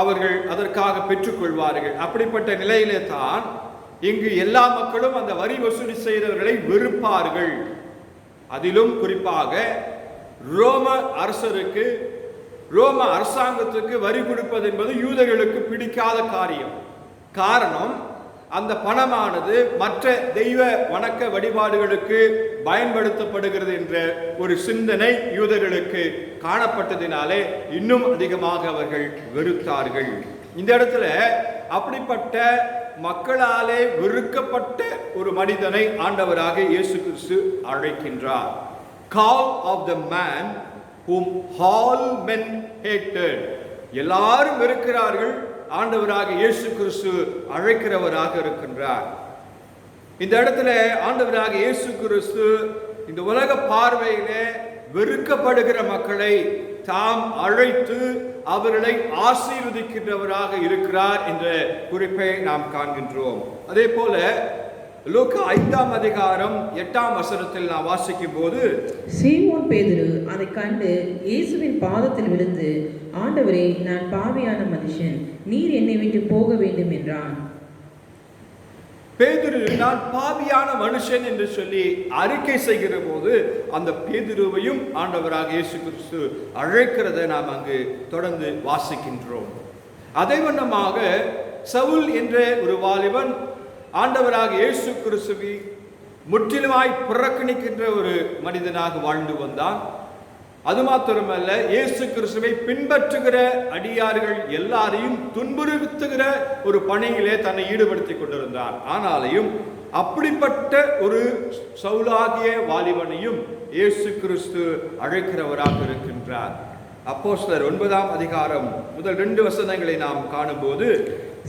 அவர்கள் அதற்காக பெற்றுக்கொள்வார்கள். அப்படிப்பட்ட நிலையிலே தான் இங்கு எல்லா மக்களும் அந்த வரி வசூலி செய்தவர்களை வெறுப்பார்கள். அதிலும் குறிப்பாக ரோம அரசருக்கு, ரோம அரசாங்கத்துக்கு வரி கொடுப்பது என்பது யூதர்களுக்கு பிடிக்காத காரியம். காரணம், அந்த பணமானது மற்ற தெய்வ வணக்க வழிபாடுகளுக்கு பயன்படுத்தப்படுகிறது என்ற ஒரு சிந்தனை யூதர்களுக்கு காணப்பட்டதினாலே இன்னும் அதிகமாக அவர்கள் வெறுத்தார்கள். இந்த இடத்துல அப்படிப்பட்ட மக்களாலே வெறுக்கப்பட்ட ஒரு மனிதனை ஆண்டவராக இயேசு கிறிஸ்து அழைக்கின்றார். Call of the man whom all men hated. எல்லாரும் வெறுக்கிறார்கள், ஆண்டவராக இயேசு கிறிஸ்து அழைக்கிறவராக இருக்கின்றார். இந்த இடத்துல ஆண்டவராக இயேசு கிறிஸ்து இந்த உலக பார்வையிலே வெறுக்கப்படுகிற மக்களை தாம் அழைத்து அவர்களை ஆசீர்வதிக்கின்றவராக இருக்கிறார் என்ற குறிப்பை நாம் காண்கின்றோம். அதே போல லூக்கா 5ஆம் அதிகாரம் 8ஆம் வசனத்தில் நாம் வாசிக்கும் போது, சீமோன் பேதுரு அதை கண்டு இயேசுவின் பாதத்தில் விழுந்து, ஆண்டவரே, நான் பாவியான மனுஷன், நீர் என்னை விட்டு போக வேண்டும் என்றான். பேதுரு நான் பாவியான மனுஷன் என்று சொல்லி அறிக்கை செய்கிற போது அந்த பேதுருவையும் ஆண்டவராக இயேசு கிறிஸ்து அழைக்கிறதை நாம் அங்கு தொடர்ந்து வாசிக்கின்றோம். அதே வண்ணமாக சவுல் என்ற ஒரு வாலிபன் ஆண்டவராக இயேசு கிறிஸ்துவை முற்றிலுமாய் புறக்கணிக்கின்ற ஒரு மனிதனாக வாழ்ந்து வந்தான். அது மாத்திரமல்ல, இயேசு கிறிஸ்துவை பின்பற்றுகிற அடியார்கள் எல்லாரையும் துன்புறுத்துகிற ஒரு பணியிலே தன்னை ஈடுபடுத்திக் கொண்டிருந்தான். ஆனாலையும் அப்படிப்பட்ட ஒரு சவுலாகிய வாலிபனையும் இயேசு கிறிஸ்து அழைக்கிறவராக இருக்கின்றார். அப்போஸ்தலர் 9ஆம் அதிகாரம் முதல் 2 வசனங்களை நாம் காணும்போது,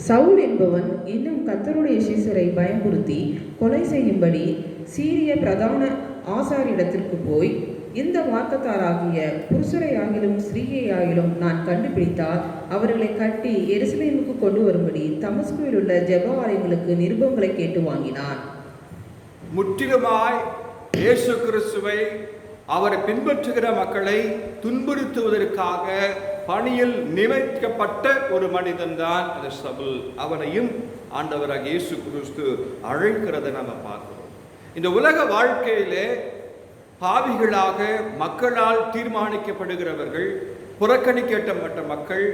சவுல் என்பவன் இன்னும் கர்த்தருடைய சீசரை பயமுறுத்தி கொலை செய்யும்படி சீரிய பிரதான ஆசாரியிடத்திற்கு போய், இந்த மார்க்கத்தாராகிய புருஷரையாகிலும் ஸ்திரீயையாகிலும் நான் கண்டுபிடித்தால் அவர்களை கட்டி எருசலேமுக்கு கொண்டு வரும்படி தமஸ்குவில் உள்ள ஜெப ஆலயங்களுக்கு நிருபங்களை கேட்டு வாங்கினான். முற்றிலுமாய் இயேசு கிறிஸ்துவை அவரை பின்பற்றுகிற மக்களை துன்புறுத்துவதற்காக பணியில் நியமிக்கப்பட்ட ஒரு மனிதன் தான் அந்த சவுல். அவனையும் ஆண்டவராக இயேசு கிறிஸ்து அழைக்கிறதை நம்ம பார்க்கிறோம். இந்த உலக வாழ்க்கையிலே பாவிகளாக மக்களால் தீர்மானிக்கப்படுகிறவர்கள், புறக்கணிக்கப்பட்ட மக்கள்,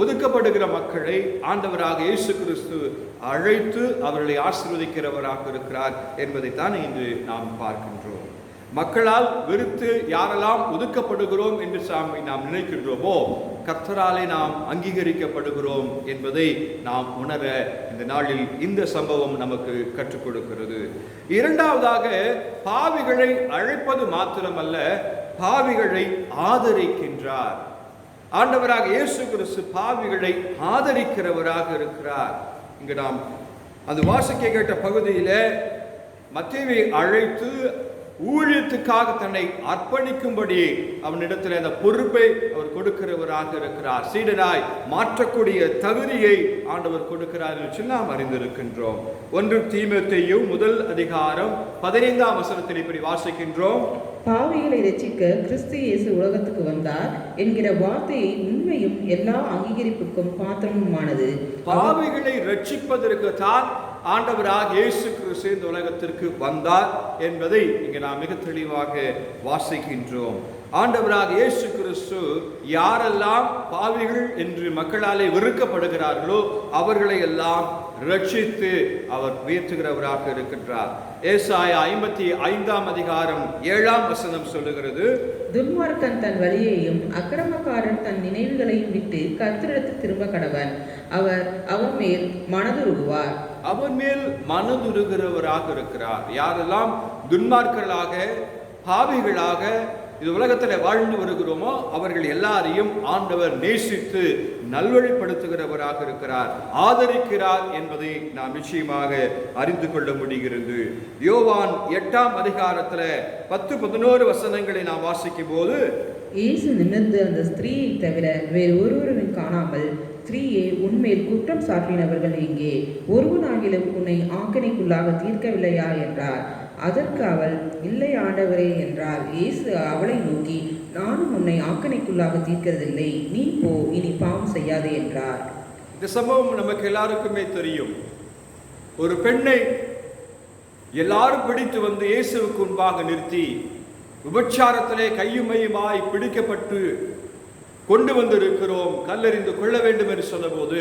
ஒதுக்கப்படுகிற மக்களை ஆண்டவராக இயேசு கிறிஸ்து அழைத்து அவர்களை ஆசீர்வதிக்கிறவராக இருக்கிறார் என்பதைத்தான் இன்று நாம் பார்க்கின்றோம். மக்களால் வெறுத்து யாரெல்லாம் ஒதுக்கப்படுகிறோம் என்று நாம் நினைக்கின்றோமோ, கர்த்தராலே நாம் அங்கீகரிக்கப்படுகிறோம் என்பதை நாம் உணர இந்த நாளில் இந்த சம்பவம் நமக்கு கற்றுக் கொடுக்கிறது. இரண்டாவதாக, பாவிகளை அழைப்பது மாத்திரமல்ல, பாவிகளை ஆதரிக்கின்றார். ஆண்டவராக இயேசு கிறிஸ்து பாவிகளை ஆதரிக்கிறவராக இருக்கிறார். இங்கு நாம் அந்த வாசிக்க கேட்ட பகுதியில மத்தேயுவை அழைத்து ஊழியத்துக்காக தன்னை அர்ப்பணிக்கும்படி அவனிடத்தில் அந்த பொறுப்பை அவர் கொடுக்கிறவராக இருக்கிறார். சீடனாய் மாற்றக்கூடிய தகுதியை ஆண்டவர் கொடுக்கிறார் என்று நாம் அறிந்திருக்கின்றோம். 1 தீமோத்தேயு 1:15 இப்படி வாசிக்கின்றோம். பாவிகளை ரட்சிக்க கிறிஸ்து இயேசு உலகத்துக்கு வந்தார் என்கிற வார்த்தையை உண்மையும் எல்லா அங்கீகரிப்புக்கும் பாத்திரமுமானது. பாவிகளை ரட்சிப்பதற்கு தான் ஆண்டவராக இயேசு கிறிஸ்து இந்த உலகத்திற்கு வந்தார் என்பதை இங்கே நாம் மிக தெளிவாக வாசிக்கின்றோம். ஆண்டவராக இயேசு கிறிஸ்து யாரெல்லாம் பாவிகள் என்று மக்களாலே வெறுக்கப்படுகிறார்களோ அவர்களை எல்லாம் ரட்சித்து அவர் உயர்த்துகிறவராக இருக்கின்றார். ஏசாயா 55:7 சொல்லுகிறது, துன்மார்க்கன் தன் வழியையும் அக்கிரமக்காரன் தன் நினைவுகளையும் விட்டு கர்த்தரிடத்தில் திரும்ப கடவன். அவர் மேல் மனதுருகுவார். அவர் மேல் மனதுருகிறவராக இருக்கிறார். யாரெல்லாம் துன்மார்க்கர்களாக பாவிகளாக இது உலகத்தில் வாழ்ந்து வருகிறோமோ அவர்கள் எல்லாரையும் ஆண்டவர் நேசித்து நல்வழிப்படுத்துகிறவராக இருக்கிறார், ஆதரிக்கிறார் என்பதை நாம் நிச்சயமாக அறிந்து கொள்ள முடிகிறது. யோவான் 8:10-11 நாம் வாசிக்கும் போது, இயேசு நிமிர்ந்து அந்த ஸ்திரீயை தவிர வேறு ஒருவரையும் காணாமல், ஸ்திரீயே, உன்மேல் குற்றம் சாட்டினவர்கள் எங்கே? ஒருவனாகிலும் உன்னை ஆக்கினைக்குள்ளாக தீர்க்கவில்லையா என்றார். அதற்கு அவள், இல்லை ஆண்டவரே என்றார். இயேசு அவளை நோக்கி, நானும் உன்னை ஆக்கினைக்குள்ளாக தீர்க்கிறதில்லை, நீ போ, இனி பாவம் செய்யாதே என்றார். இந்த சம்பவம் நமக்கு எல்லாருக்குமே தெரியும். ஒரு பெண்ணை எல்லாரும் பிடித்து வந்து இயேசுவுக்கு முன்பாக நிறுத்தி விபச்சாரத்திலே கையுமையுமாய் பிடிக்கப்பட்டு கொண்டு வந்திருக்கிறோம், கல்லெறிந்து கொள்ள வேண்டும் என்று சொன்னபோது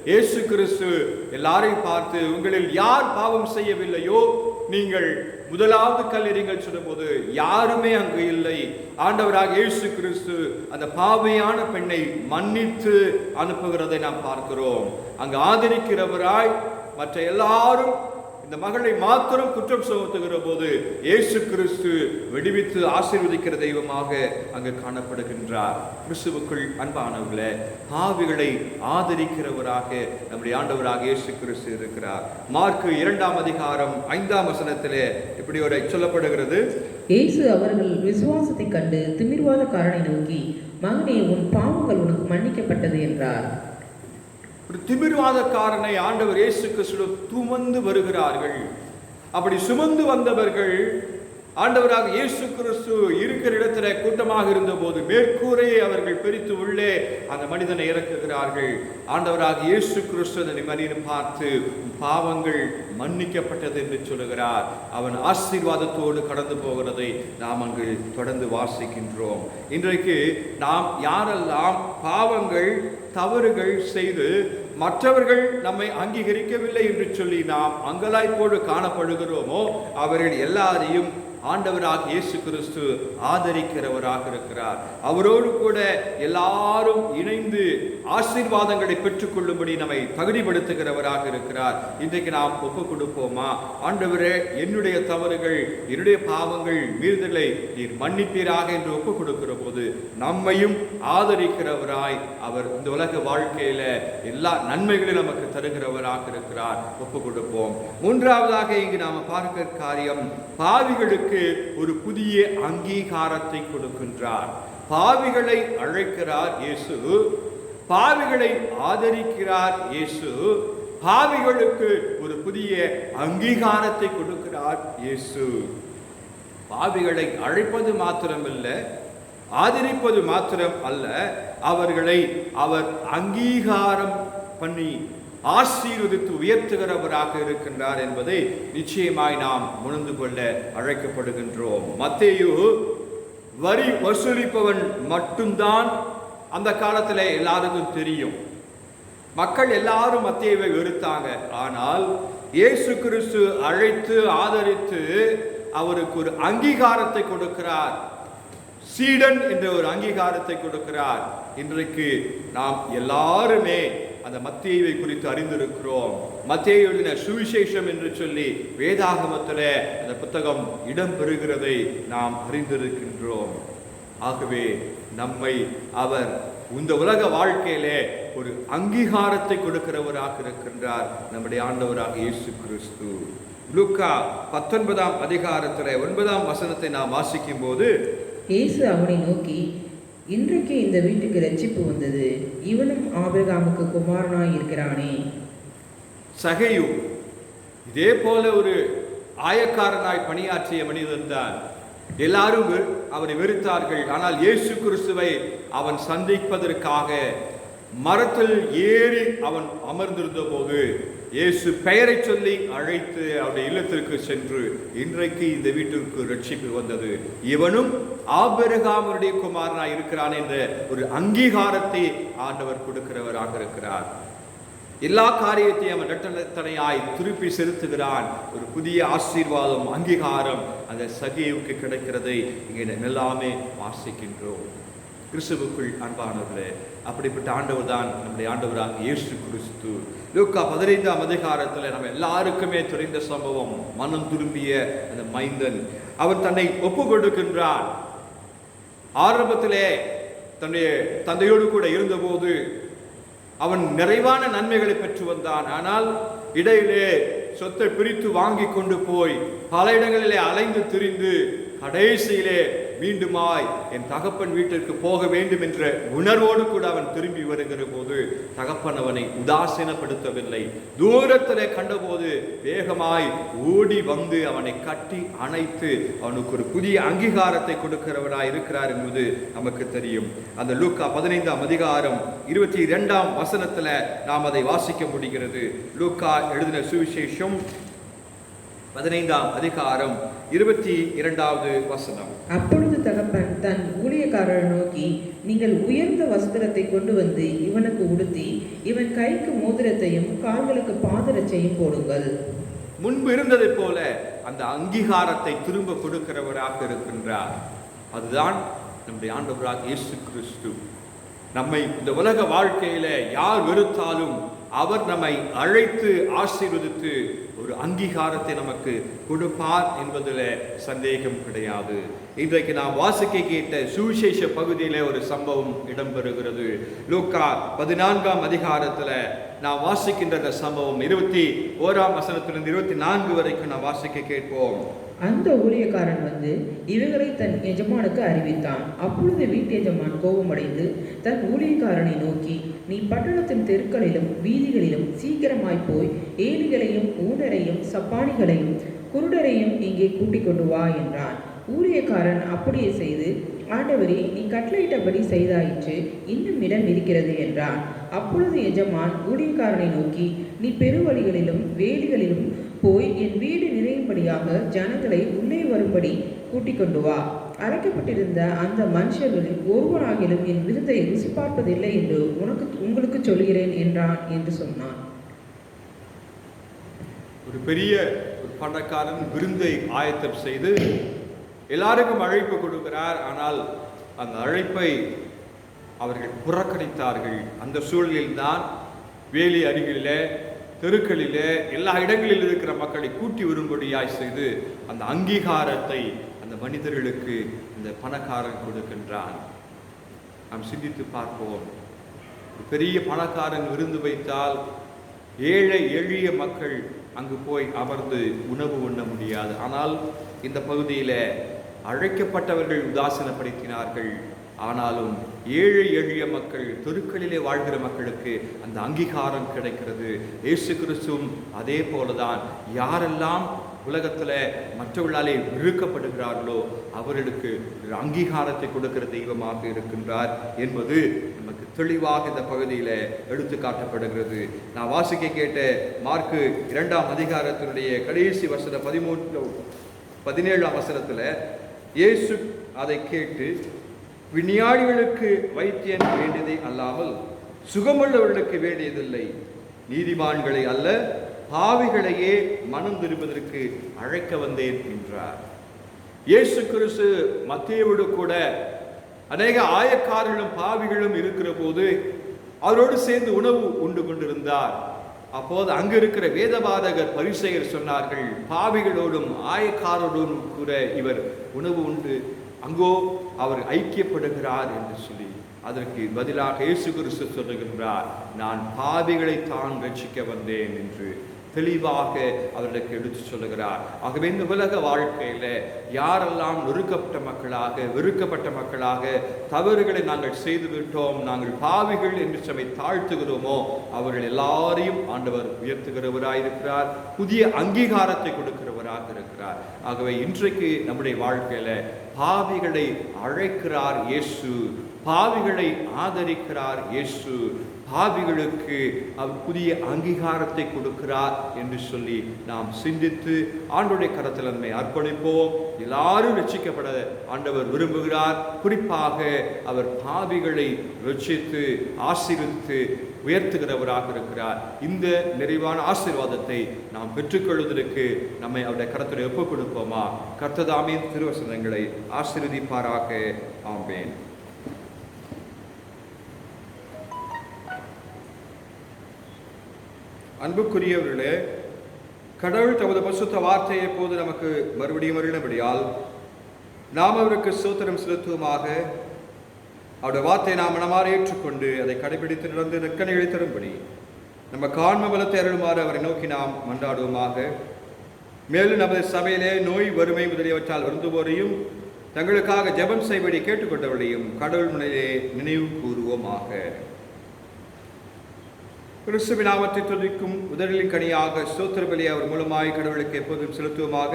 இயேசு கிறிஸ்து எல்லாரையும் பார்த்து, உங்களில் யார் பாவம் செய்யவில்லையோ நீங்கள் முதலாவது கல்லெறிங்கள் சொன்னபோது யாருமே அங்கு இல்லை. ஆண்டவராக இயேசு கிறிஸ்து அந்த பாவியான பெண்ணை மன்னித்து அனுப்புகிறதை நாம் பார்க்கிறோம். அங்கு ஆதரிக்கிறவராய் மற்ற எல்லாரும் இந்த மகளை மாத்திரம் குற்றம் சுமத்துகிற போது இயேசு கிறிஸ்து விடுவித்து ஆசீர்வதிக்கிற தெய்வமாக அங்கு காணப்படுகின்றார். கிறிஸ்துவுக்குள் அன்பானவர்களே, பாவிகளை ஆதரிக்கிறவராக நம்முடைய ஆண்டவராக இயேசு கிறிஸ்து இருக்கிறார். மார்க்கு 2:5 இப்படி ஒரு சொல்லப்படுகிறது, இயேசு அவர்கள் விசுவாசத்தை கண்டு திமிர்வாதக்காரனை நோக்கி, மகனே, உன் பாவங்கள் உனக்கு மன்னிக்கப்பட்டது என்றார். ஒரு திமிர்வாதக்காரனை ஆண்டவர் இயேசு கிறிஸ்து சுமந்து வருகிறார்கள். அப்படி சுமந்து வந்தவர்கள் ஆண்டவராக இயேசு கிறிஸ்து இருக்கிற இடத்துல கூட்டமாக இருந்த போது மேற்கூரையை அவர்கள் பிரித்து உள்ளே அந்த மனிதனை இறக்குகிறார்கள். ஆண்டவராக இயேசு கிறிஸ்து அந்த மனிதனை பார்த்து, பாவங்கள் மன்னிக்கப்பட்டது என்று சொல்லுகிறார். அவன் ஆசீர்வாதத்தோடு கடந்து போகிறதை நாம் அங்கு தொடர்ந்து வாசிக்கின்றோம். இன்றைக்கு நாம் யாரெல்லாம் பாவங்கள் தவறுகள் செய்து மற்றவர்கள் நம்மை அங்கீகரிக்கவில்லை என்று சொல்லி நாம் அங்கலாய்ப்போடு காணப்படுகிறோமோ அவர்கள் எல்லாரையும் ஆண்டவராக இயேசு கிறிஸ்து ஆதரிக்கிறவராக இருக்கிறார். அவரோடு கூட எல்லாரும் இணைந்து ஆசீர்வாதங்களை பெற்றுக்கொள்ளும்படி நம்மை தகுதிப்படுத்துகிறவராக இருக்கிறார். இன்றைக்கு நாம் ஒப்பு கொடுப்போமா? ஆண்டவரே, என்னுடைய தவறுகள், என்னுடைய பாவங்கள், மீறுதலை நீர் மன்னிப்பீராக என்று ஒப்பு கொடுக்கிற போது நம்மையும் ஆதரிக்கிறவராய் அவர் இந்த உலக வாழ்க்கையில எல்லா நன்மைகளையும் நமக்கு தருகிறவராக இருக்கிறார். ஒப்பு கொடுப்போம். மூன்றாவதாக இங்கு நாம் பார்க்கிற காரியம், பாவிகளுக்கு ஒரு புதிய அங்கீகாரத்தை கொடுக்கின்றார். பாவிகளை அழைக்கிறார் இயேசு, பாவிகளை ஆதரிக்கிறார் இயேசு, பாவிகளுக்கு ஒரு புதிய அங்கீகாரத்தை கொடுக்கிறார் இயேசு. பாவிகளை அழைப்பது மாத்திரமல்ல, ஆதரிப்பது மாத்திரம் அல்ல, அவர்களை அவர் அங்கீகாரம் பண்ணி ஆசீர்வதித்து உயர்த்துகிறவராக இருக்கின்றார் என்பதை நிச்சயமாய் நாம் உணர்ந்து கொள்ள அழைக்கப்படுகின்றோம். மத்தேயு வரி வசூலிப்பவன் மட்டும்தான் அந்த காலத்தில் எல்லாருக்கும் தெரியும். மக்கள் எல்லாரும் மத்தேயுவை வெறுத்தாங்க. ஆனால் இயேசு கிறிஸ்து அழைத்து ஆதரித்து அவருக்கு ஒரு அங்கீகாரத்தை கொடுக்கிறார். சீடன் என்ற ஒரு அங்கீகாரத்தை கொடுக்கிறார். இன்றைக்கு நாம் எல்லாருமே அந்த மத்தேயுவை குறித்து அறிந்திருக்கிறோம். மத்தேயு எழுதின சுவிசேஷம் என்று சொல்லி வேதாகமத்தில் அந்த புத்தகம் இடம் பெறுகிறதை நாம் அறிந்திருக்கின்றோம். ஆகவே நம்மை அவர் இந்த உலக வாழ்க்கையிலே ஒரு அங்கீகாரத்தை கொடுக்கிறவராக இருக்கின்றார் நம்முடைய ஆண்டவராக இயேசு கிறிஸ்து. லூக்கா 19ஆம் அதிகாரத்தில் 9ஆம் வசனத்தை நாம் வாசிக்கும் போது, இயேசு அவனை நோக்கி, இன்றைக்கு இந்த வீட்டுக்கு ரட்சிப்பு வந்தது, இவனும் ஆபிரகாமுக்கு குமாரனாய் இருக்கிறானே. சகேயு இதே போல ஒரு ஆயக்காரனாய் பணியாற்றிய மனிதன்தான். எல்லாரும் அவரை வெறுத்தார்கள். ஆனால் இயேசு கிறிஸ்துவை அவன் சந்திப்பதற்காக மரத்தில் ஏறி அவன் அமர்ந்திருந்த போது இயேசு பெயரை சொல்லி அழைத்து அவருடைய இல்லத்திற்கு சென்று, இன்றைக்கு இந்த வீட்டிற்கு ரட்சிப்பு வந்தது, இவனும் ஆபிரகாமுடைய குமாரனாய் இருக்கிறான் என்ற ஒரு அங்கீகாரத்தை ஆண்டவர் கொடுக்கிறவராக இருக்கிறார். எல்லா காரியத்தையும் அவன் இரட்டத்தனையாய் திருப்பி செலுத்துகிறான். ஒரு புதிய ஆசீர்வாதம், அங்கீகாரம் அந்த சகேயுவுக்கு கிடைக்கிறதை இங்கே எல்லாமே வாசிக்கின்றோம். கிறிஸ்துவுக்குள் அன்பானவர்களே, அப்படிப்பட்ட ஆண்டவர் தான் நம்முடைய ஆண்டவராக இயேசு கிறிஸ்து. லூக்கா 15ஆம் அதிகாரத்தில் நம்ம எல்லாருக்குமே தெரிந்த சம்பவம், மனம் திரும்பிய அந்த மைந்தன். அவன் தன்னை ஒப்பு கொடுக்கின்றான். ஆரம்பத்திலே தன்னுடைய தந்தையோடு கூட இருந்தபோது அவன் நிறைவான நன்மைகளை பெற்று வந்தான். ஆனால் இடையிலே சொத்தை பிரித்து வாங்கி கொண்டு போய் பல இடங்களிலே அலைந்து திரிந்து கடைசியிலே மீண்டுமாய் என் தகப்பன் வீட்டிற்கு போக வேண்டும் என்ற உணர்வோடு கூட அவன் திரும்பி வருகிற போது தகப்பன் அவனை உதாசீனப்படுத்தவில்லை. தூரத்திலே கண்டபோது வேகமாய் ஓடி வந்து அவனை கட்டி அணைத்து அவனுக்கு ஒரு புதிய அங்கீகாரத்தை கொடுக்கிறவனாய் இருக்கிறார் என்பது நமக்கு தெரியும். அந்த லூக்கா 15ஆம் அதிகாரம் 22ஆம் வசனத்துல நாம் அதை வாசிக்க முடிகிறது. லூக்கா எழுதின சுவிசேஷம் 15ஆம் அதிகாரம் 22வது வசனம். அப்பொழுது தகப்பன் தன் ஊழியக்காரரை நோக்கி, நீங்கள் உயர்ந்த வஸ்திரத்தை கொண்டு வந்து இவனுக்கு உடுத்தி இவன் கைக்கு மோதிரத்தையும் கால்களுக்கு பாதரட்சையும் போடுங்கள். முன்பு இருந்ததை போல அந்த அங்கீகாரத்தை திரும்ப கொடுக்கிறவராக இருக்கின்றார். அதுதான் நம்முடைய ஆண்டவராக இயேசு கிறிஸ்து. நம்மை இந்த உலக வாழ்க்கையில யார் வெறுத்தாலும் அவர் நம்மை அழைத்து ஆசீர்வதித்து ஒரு அங்கீகாரத்தை நமக்கு கொடுப்பார் என்பதில் சந்தேகம் கிடையாது. இன்றைக்கு நாம் வாசிக்க கேட்ட சுவிசேஷ பகுதியில் ஒரு சம்பவம் இடம்பெறுகிறது. லூக்கா 14ஆம் அதிகாரத்தில் நாம் வாசிக்கின்ற சம்பவம் 21ஆம் வசனத்திலிருந்து 24 வரைக்கும் நாம் வாசிக்க கேட்போம். அந்த ஊழியக்காரன் வந்து இவைகளை தன் எஜமானுக்கு அறிவித்தான். அப்பொழுது வீட்டு எஜமான் கோபமடைந்து தன் ஊழியக்காரனை நோக்கி, நீ பட்டணத்தின் தெருக்களிலும் வீதிகளிலும் சீக்கிரமாய் போய் ஏலிகளையும் ஊனரையும் சப்பானிகளையும் குருடரையும் இங்கே கூட்டிக் கொண்டு வா என்றான். ஊழியக்காரன் அப்படியே செய்து, ஆண்டவரே, நீ கட்டளையிட்டபடி செய்தாயிற்று, இன்னும் இடம் இருக்கிறது என்றான். அப்பொழுது எஜமான் ஊழியக்காரனை நோக்கி, நீ பெருவழிகளிலும் வேலிகளிலும் போய் என் வீடு நிறையும்படியாக ஜனங்களை உள்ளே வரும்படி கூட்டிக் கொண்டு வா. அழைக்கப்பட்டிருந்த அந்த மனுஷர்களில் ஒருவராகிலும் என் விருந்தை ருசி பார்ப்பதில்லை என்று உங்களுக்கு சொல்கிறேன் என்றான் என்று சொன்னான். ஒரு பெரிய பணக்காரன் விருந்தை ஆயத்தம் செய்து எல்லாருக்கும் அழைப்பு கொடுக்கிறார். ஆனால் அந்த அழைப்பை அவர்கள் புறக்கணித்தார்கள். அந்த சூழலில்தான் வேலி அருகிலே, தெருக்களிலே, எல்லா இடங்களில் இருக்கிற மக்களை கூட்டி வரும்படியாய் செய்து அந்த அங்கீகாரத்தை அந்த மனிதர்களுக்கு இந்த பணக்காரன் கொடுக்கின்றான். நாம் சிந்தித்து பார்ப்போம். பெரிய பணக்காரன் விருந்து வைத்தால் ஏழை எளிய மக்கள் அங்கு போய் அமர்ந்து உணவு உண்ண முடியாது. ஆனால் இந்த பகுதியில் அழைக்கப்பட்டவர்கள் உதாசீனப்படுத்தினார்கள். ஆனாலும் ஏழை எளிய மக்கள், தெருக்களிலே வாழ்கிற மக்களுக்கு அந்த அங்கீகாரம் கிடைக்கிறது. இயேசு கிறிஸ்துவும் அதே போலதான் யாரெல்லாம் உலகத்தில் மற்றவர்களாலே விழுக்கப்படுகிறார்களோ அவர்களுக்கு ஒரு அங்கீகாரத்தை கொடுக்கிற தெய்வமாக இருக்கின்றார் என்பது நமக்கு தெளிவாக இந்த பகுதியில் எடுத்து காட்டப்படுகிறது. நான் வாசிக்க கேட்ட மார்க்கு 2ஆம் அதிகாரத்தினுடைய கடைசி வசனம் 17ஆம் வசனத்தில் இயேசு அதை கேட்டு, விஞ்ஞானிகளுக்கு வைத்தியன் வேண்டியதை அல்லாமல் சுகமுள்ளவர்களுக்கு வேண்டியதில்லை, நீதிமான்களை அல்ல பாவிகளையே மனம் திரும்புவதற்கு அழைக்க வந்தேன் என்றார். இயேசு கிறிஸ்து மத்தேயுவோடு கூட அநேக ஆயக்காரர்களும் பாவிகளும் இருக்கிற போது அவரோடு சேர்ந்து உணவு உண்டு கொண்டிருந்தார். அப்போது அங்கு இருக்கிற வேதபாதகர் பரிசேயர் சொன்னார்கள், பாவிகளோடும் ஆயக்காரரோடும் கூட இவர் உணவு உண்டு, அங்கோ அவர் ஐக்கியப்படுகிறார் என்று சொல்லி. அதற்கு பதிலாக இயேசு கிறிஸ்து சொல்லுகின்றார், நான் பாவிகளை தான் ரட்சிக்க வந்தேன் என்று. தெளிவாக அவர்களுக்கு எடுத்து சொல்லுகிறார். ஆகவே இந்த உலக வாழ்க்கையில யாரெல்லாம் நொறுக்கப்பட்ட மக்களாக, வெறுக்கப்பட்ட மக்களாக, தவறுகளை நாங்கள் செய்துவிட்டோம், நாங்கள் பாவிகள் என்று சபை தாழ்த்துகிறோமோ, அவர்கள் எல்லாரையும் ஆண்டவர் உயர்த்துகிறவராயிருக்கிறார், புதிய அங்கீகாரத்தை கொடுக்கிறவராக இருக்கிறார். ஆகவே இன்றைக்கு நம்முடைய வாழ்க்கையில பாவிகளை அழைக்கிறார் இயேசு, பாவிகளை ஆதரிக்கிறார் இயேசு, பாவிகளுக்கு அவர் புதிய அங்கீகாரத்தை கொடுக்கிறார் என்று சொல்லி நாம் சிந்தித்து ஆண்டவருடைய கரத்தில் நம்மை அர்ப்பணிப்போம். எல்லாரும் ரட்சிக்கப்பட ஆண்டவர் விரும்புகிறார். குறிப்பாக அவர் பாவிகளை ரட்சித்து ஆசீர்வதித்து உயர்த்துகிறவராக இருக்கிறார். இந்த நிறைவான ஆசீர்வாதத்தை நாம் பெற்றுக்கொள்வதற்கு நம்மை அவருடைய கரத்தில் ஒப்புக் கொடுப்போமா? கர்த்ததாமின் திருவசனங்களை ஆசீர்வதிப்பாராக. ஆமென். அன்புக்குரியவர்களே, கடவுள் தமது பரிசுத்த வார்த்தையை போது நமக்கு மறுபடியும் அருளினபடியால் நாம் அவருக்கு ஸ்தோத்திரம் செலுத்துவோமாக. அவருடைய வார்த்தையை நாம் மனமாற ஏற்றுக்கொண்டு அதை கடைபிடித்து நடந்து நற்கனிகளை தரும்படி நம்ம காண்ம பலத்தை அருளுமாறு அவரை நோக்கி நாம் மன்றாடுவோமாக. மேலும் நமது சபையிலே நோய், வறுமை முதலியவற்றால் வருந்துவோரையும் தங்களுக்காக ஜெபம் செய்படி கேட்டுக்கொண்டவர்களையும் கடவுள் முனையிலே நினைவு கூறுவோமாக. கிறிஸ்துவின் நாமத்தை துதிக்கும் உதடலின் கனியாக ஸ்தோத்திர பலியை அவர் மூலமாய் கடவுளுக்கு எப்போதும் செலுத்துவோமாக.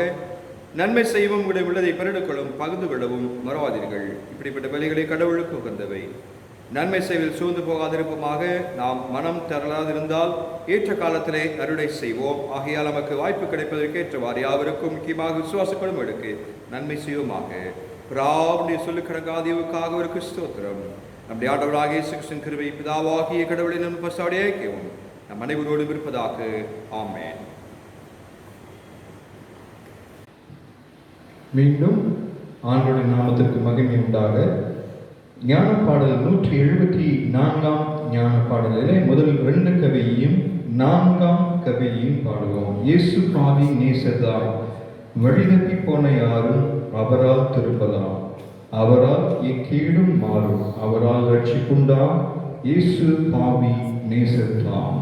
நன்மை செய்யவும் உங்களுடைய உள்ளதை பெருடுகளும் பகிர்ந்து கொள்ளவும் மறவாதீர்கள். இப்படிப்பட்ட பலிகளை கடவுளுக்கு உகந்தவை. நன்மை செய்வதில் சூழ்ந்து போகாதிருப்போமாக. நாம் மனம் தரலாதிருந்தால் ஏற்ற காலத்திலே அருளை செய்வோம். ஆகையால் நமக்கு வாய்ப்பு கிடைப்பதற்கு ஏற்றவாறு யாவருக்கும் முக்கியமாக விசுவாசப்படும் எடுக்கு நன்மை செய்வோமாக. பிராவுடைய சொல்லுக்கடங்காதீவுக்காக அவருக்கு ஸ்தோத்திரம். நம்முடைய ஆண்டவராகிய இயேசு கிறிஸ்துவின் கிருபை, பிதாவாகிய கடவுளின் அன்பும் பரிசுத்த ஐக்கியமும் நம் அனைவரோடும் இருப்பதாக. ஆமென். மீண்டும் ஆண்டவருடைய நாமத்திற்கு மகிமை உண்டாக. ஞானப்பாடல் 174 ஞானப்பாடலிலே முதல் 2 கவியையும் 4ஆம் கவியையும் பாடுவோம். இயேசு பாவி நேசதாய், வழிதப்பி போன யாரும் அவரால் திரும்பலாம், அவரால் எக்கேடும் மாறும், அவரால் ரட்சிப்புண்டாம், இயேசு பாவி நேசத்தாம்.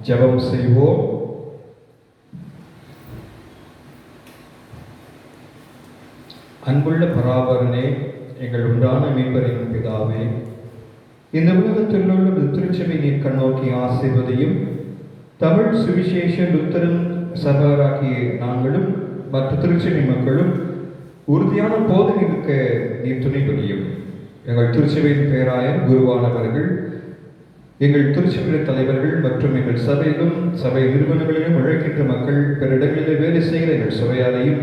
ஜெபம் செய்வோம். அன்புள்ள பராபரனே, எங்கள் உண்டான மீட்பரின் பிதாவே, இந்த உலகத்தில் உள்ள திருச்சபை நீர் கண்ணோக்கி ஆசீர்வதியும். தமிழ் சுவிசேஷ லுத்தரன் சபையாராகிய நாங்களும் மற்ற திருச்சபை மக்களும் உறுதியான போதனை இருக்க நீர் துணை புரியும். எங்கள் திருச்சபையின் பேராயர் குருவானவர்கள், எங்கள் திருச்சபை தலைவர்கள் மற்றும் எங்கள் சபையிலும் சபை நிறுவனங்களிலும் உழைக்கின்ற மக்கள், பிற இடங்களில் வேலை செய்கிற எங்கள் சபையாரையும்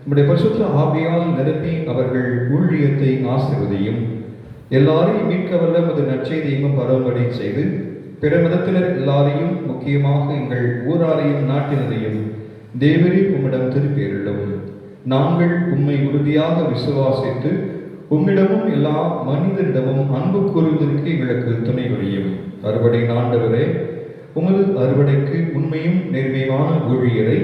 நம்முடைய பரிசுத்த ஆவியால் நிரப்பி அவர்கள் ஊழியத்தை ஆசீர்வதியும். எல்லாரையும் மீட்க வல்ல ஒரு நற்செய்தியையும் பரவும்படி செய்து பிற மதத்தினர் எல்லாரையும், முக்கியமாக எங்கள் ஊராரையும் நாட்டினரையும் தேவரீர் உம்மிடம் திருப்பியுள்ளோம். நாங்கள் உம்மை உறுதியாக விசுவாசித்து உம்மிடமும் எல்லா மனிதரிடமும் அன்பு கூறுவதற்கு எங்களுக்கு துணை புரியும். அறுவடை ஆண்டவரே, உமது அறுவடைக்கு உண்மையும் நேர்மையான ஊழியரை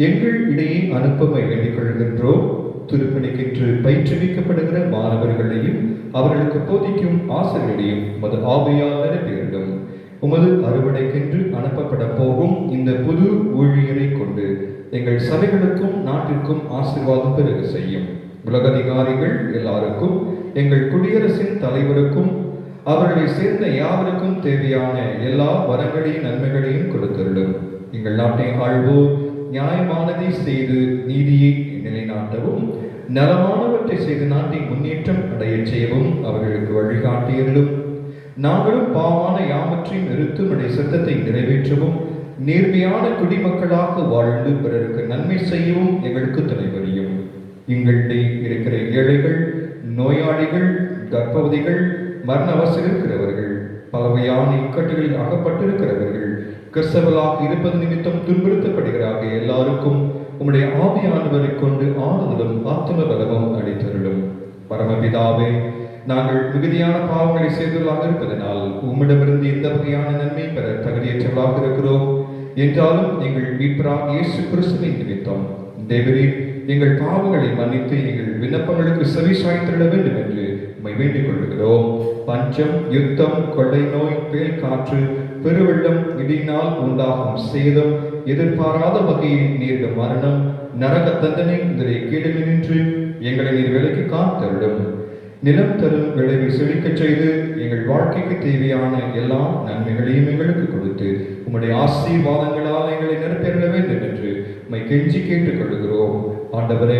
எங்கள் இடையே அனுப்பமை வேண்டிக் கொள்கின்றோம். திருப்பணிக்கென்று பயிற்றுவிக்கப்படுகிற மாணவர்களையும் அவர்களுக்கு போதிக்கும் ஆசிரியர்களையும் உமது ஆவியால் நிரப்பியிருக்கும். உமது அறுவடைக்கென்று அனுப்பப்பட போகும் இந்த புது ஊழியரை கொண்டு எங்கள் சபைகளுக்கும் நாட்டிற்கும் ஆசீர்வாதம் பெருக செய்யும். உலகதிகாரிகள் எல்லாருக்கும், எங்கள் குடியரசின் தலைவருக்கும் அவர்களை சேர்ந்த யாவருக்கும் தேவையான எல்லா வரங்களையும் நன்மைகளையும் கொடுத்துள்ளோம். எங்கள் நாட்டை ஆள்வோர் நியாயமானதை செய்து நீதியை நிலைநாட்டவும், நலமானவற்றை செய்து நாட்டை முன்னேற்றம் அடைய செய்யவும் அவர்களுக்கு வழிகாட்டியலும். நாங்களும் பாவமான யாவற்றையும் நிறுத்தும் நம்முடைய சத்தத்தை நிறைவேற்றவும், நேர்மையான குடிமக்களாக வாழ்ந்து பிறருக்கு நன்மை செய்யவும் எங்களுக்கு துணை புரியும். எங்களிடையே இருக்கிற ஏழைகள், நோயாளிகள், கர்ப்பவதிகள், மரண அவசரம் இருக்கிறவர்கள், பலவையான இக்கட்டுகளில் அகப்பட்டிருக்கிறவர்கள், கிறிஸ்தவர்களாக இருப்பது நிமித்தம் துன்புறுத்தப்படுகிறார்கள் எல்லாருக்கும் உம்முடைய ஆவியானவரை கொண்டு ஆறுதலும் ஆத்ம பலமும் அளித்தருளும். பரமபிதாவே, நாங்கள் மிகுதியான பாவங்களை செய்துள்ளாக இருப்பதனால் உம்மிடமிருந்து எந்த வகையான நன்மை பெற தகுதியற்றவர்களாக இருக்கிறோம். என்றாலும் எங்கள் மீட்பராக இயேசு கிறிஸ்துவின் நிமித்தம் தேவரீர் எங்கள் பாவங்களை மன்னித்து எங்கள் விண்ணப்பங்களுக்கு செவி சாய்த்திட வேண்டும் என்று உம்மை வேண்டிக் கொள்கிறோம். பஞ்சம், யுத்தம், கொள்ளை நோய், பேல் காற்று, பெருவெள்ளம், இடியினால் உண்டாகும் சேதம், எதிர்பாராத வகையில் நேரிடும் மரணம், நரக தண்டனை இதனை கீழே நின்று எங்களை நீர் விலைக்கு காத்தருளும். நிலம் தரும் விளைவை செழிக்கச் செய்து எங்கள் வாழ்க்கைக்கு தேவையான எல்லா நன்மைகளையும் எங்களுக்கு கொடுத்து உம்முடைய ஆசீர்வாதங்களால் எங்களை நிரப்பிட வேண்டும் என்று உம்மை கெஞ்சி கேட்டுக் கொள்கிறோம். ஆண்டவரே,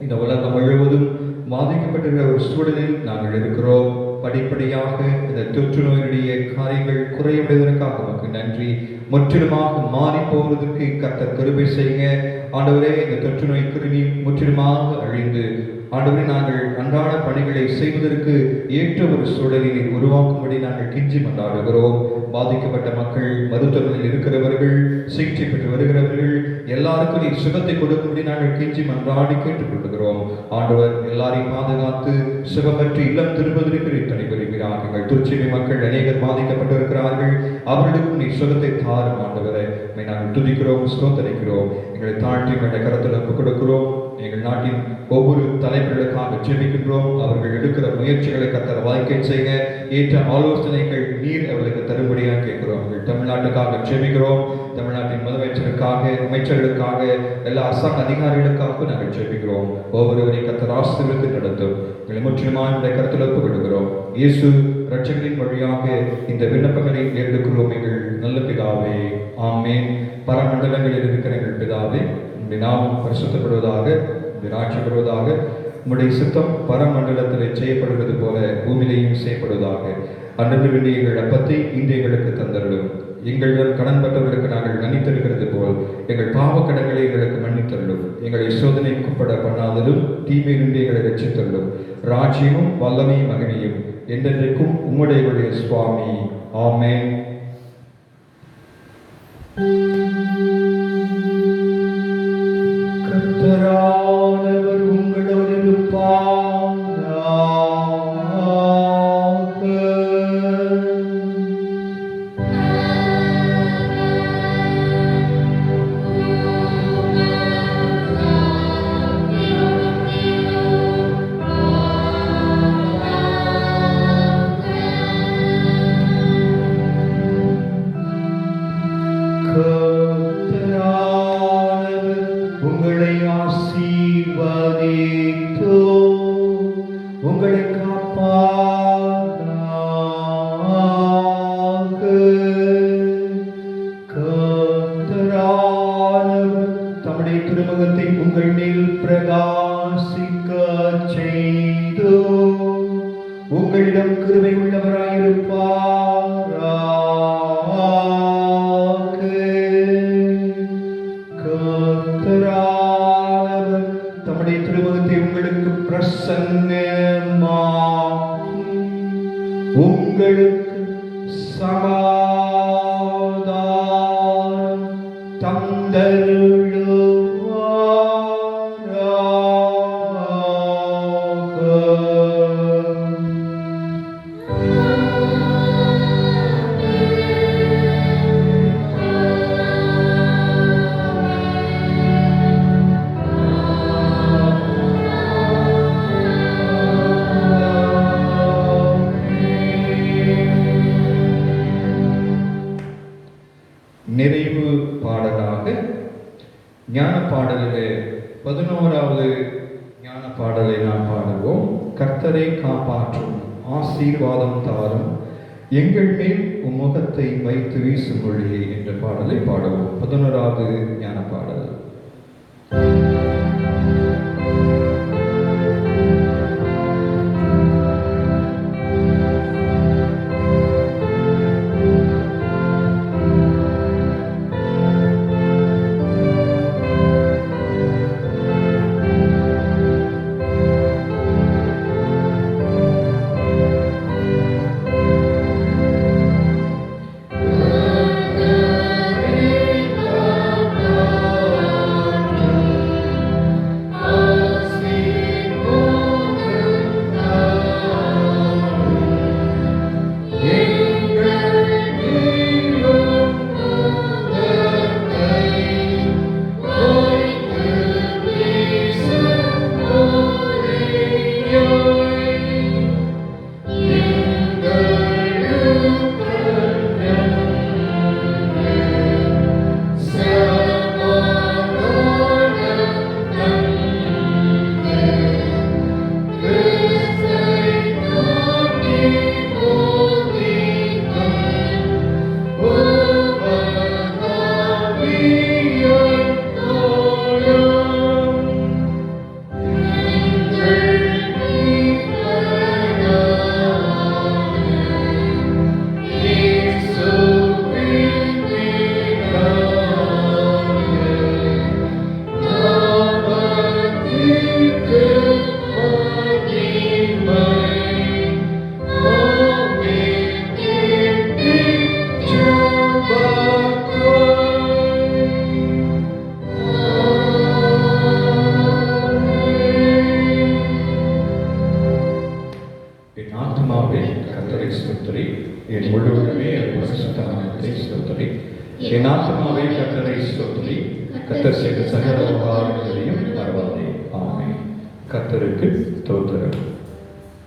இந்த உலகம் முழுவதும் பாதிக்கப்பட்டிருக்கிற ஒரு சூழலில் நாங்கள் இருக்கிறோம். படிப்படியாக இந்த தொற்று நோயினுடைய காரியங்கள் குறைவதற்காக நமக்கு நன்றி. முற்றிலுமாக மாறி போவதற்கு கர்த்தர் கிருபை செய்யுங்க. ஆண்டவரே, இந்த தொற்று நோய் கிருமி முற்றிலுமாக அழிந்து ஆண்டவரே நாங்கள் அன்றாட பணிகளை செய்வதற்கு ஏற்ற ஒரு சூழலை உருவாக்கும்படி நாங்கள் கெஞ்சி மன்றாடுகிறோம். பாதிக்கப்பட்ட மக்கள், மருத்துவமனையில் இருக்கிறவர்கள், சிகிச்சை பெற்று வருகிறவர்கள் எல்லாருக்கும் நீ சுகத்தை கொடுக்கும்படி நாங்கள் கெஞ்சி மன்றாடி கேட்டுக்கொள்கிறோம். ஆண்டவர் எல்லாரையும் பாதுகாத்து சுகமற்று இல்லம் திரும்பதற்கு துணை புரிகிறார். எங்கள் திருச்சபை மக்கள் அநேகர் பாதிக்கப்பட்டிருக்கிறார்கள். அவர்களுக்கும் நீ சுகத்தை தாரும். ஆண்டவரை நாங்கள் துதிக்கிறோம், ஸ்தோத்தரிக்கிறோம். எங்களை தாழ்த்தி எங்களுடைய கரத்தில் ஒப்புக் கொடுக்கிறோம். எங்கள் நாட்டின் ஒவ்வொரு தலைவர்களுக்காக ஜெபிக்கின்றோம். அவர்கள் எடுக்கிற முயற்சிகளை கர்த்தர் வாய்க்கை செய்ய ஏற்ற ஆலோசனைகள் நீர் அவர்களுக்கு தரும்படியாக கேட்கிறோம். எங்கள் தமிழ்நாட்டுக்காக ஜெபிக்கிறோம். தமிழ்நாட்டின் முதலமைச்சருக்காக, அமைச்சர்களுக்காக, எல்லா அரசாங்க அதிகாரிகளுக்காக நாங்கள் ஜெபிக்கிறோம். ஒவ்வொருவரை கர்த்தர் ஆசீர்வதித்து நடத்தும். எங்களை முற்றிலுமாக இந்த கருத்தில் ஒப்புக் கொடுக்கிறோம். இயேசு இரட்சகரின் வழியாக இந்த விண்ணப்பங்களை ஏறெடுக்கிறோம். எங்கள் நல்ல பிதாவே, ஆமென். பரமண்டலங்களில் இருக்கிற எங்கள் பிதாவே, உம்முடைய நாமம் பரிசுத்தப்படுவதாக, உம்முடைய ராட்சியம் வருவதாக, உம்முடைய சித்தம் பரமண்டலத்தில் செய்யப்படுவது போல பூமியிலேயும் செய்யப்படுவதாக. அன்று வேண்டிய எங்கள் அப்பத்தை இன்று எங்களுக்கு தந்தருளும். எங்களிடம் கடன் பட்டவர்களுக்கு நாங்கள் மன்னித்திருக்கிறது போல் எங்கள் பாவ கடன்களை எங்களுக்கு மன்னித்தருளும். எங்களை சோதனைக்குட்பட பண்ணாதலும் தீமையிலிருந்து எங்களை ரட்சித்தருளும். ராஜ்யமும் வல்லமையும் மகிமையும் என்றென்றைக்கும் உம்முடைய சுவாமி. ஆமென். கர்த்தரானவர் உங்களோடு இருப்பாராக. நிறைவு பாடலாக ஞான பாடலிலே 11வது ஞான பாடலை நாம் பாடுவோம். கர்த்தரை காப்பாற்றும் ஆசீர்வாதம் தாரும் எங்கள் மேல் உம்முகத்தை வைத்து வீசும் மொழியே என்ற பாடலை பாடுவோம். 11வது ஞான பாடல். என் முழுவதுமே பரிசுத்த நாமத்தை ஸ்தோத்திரி. என் ஆத்மாவே கர்த்தரை ஸ்தோத்திரி. கர்த்தர் செய்த சகல உபகாரங்களையும் மறவாதே. ஆமென். கர்த்தருக்கு ஸ்தோத்திரம்.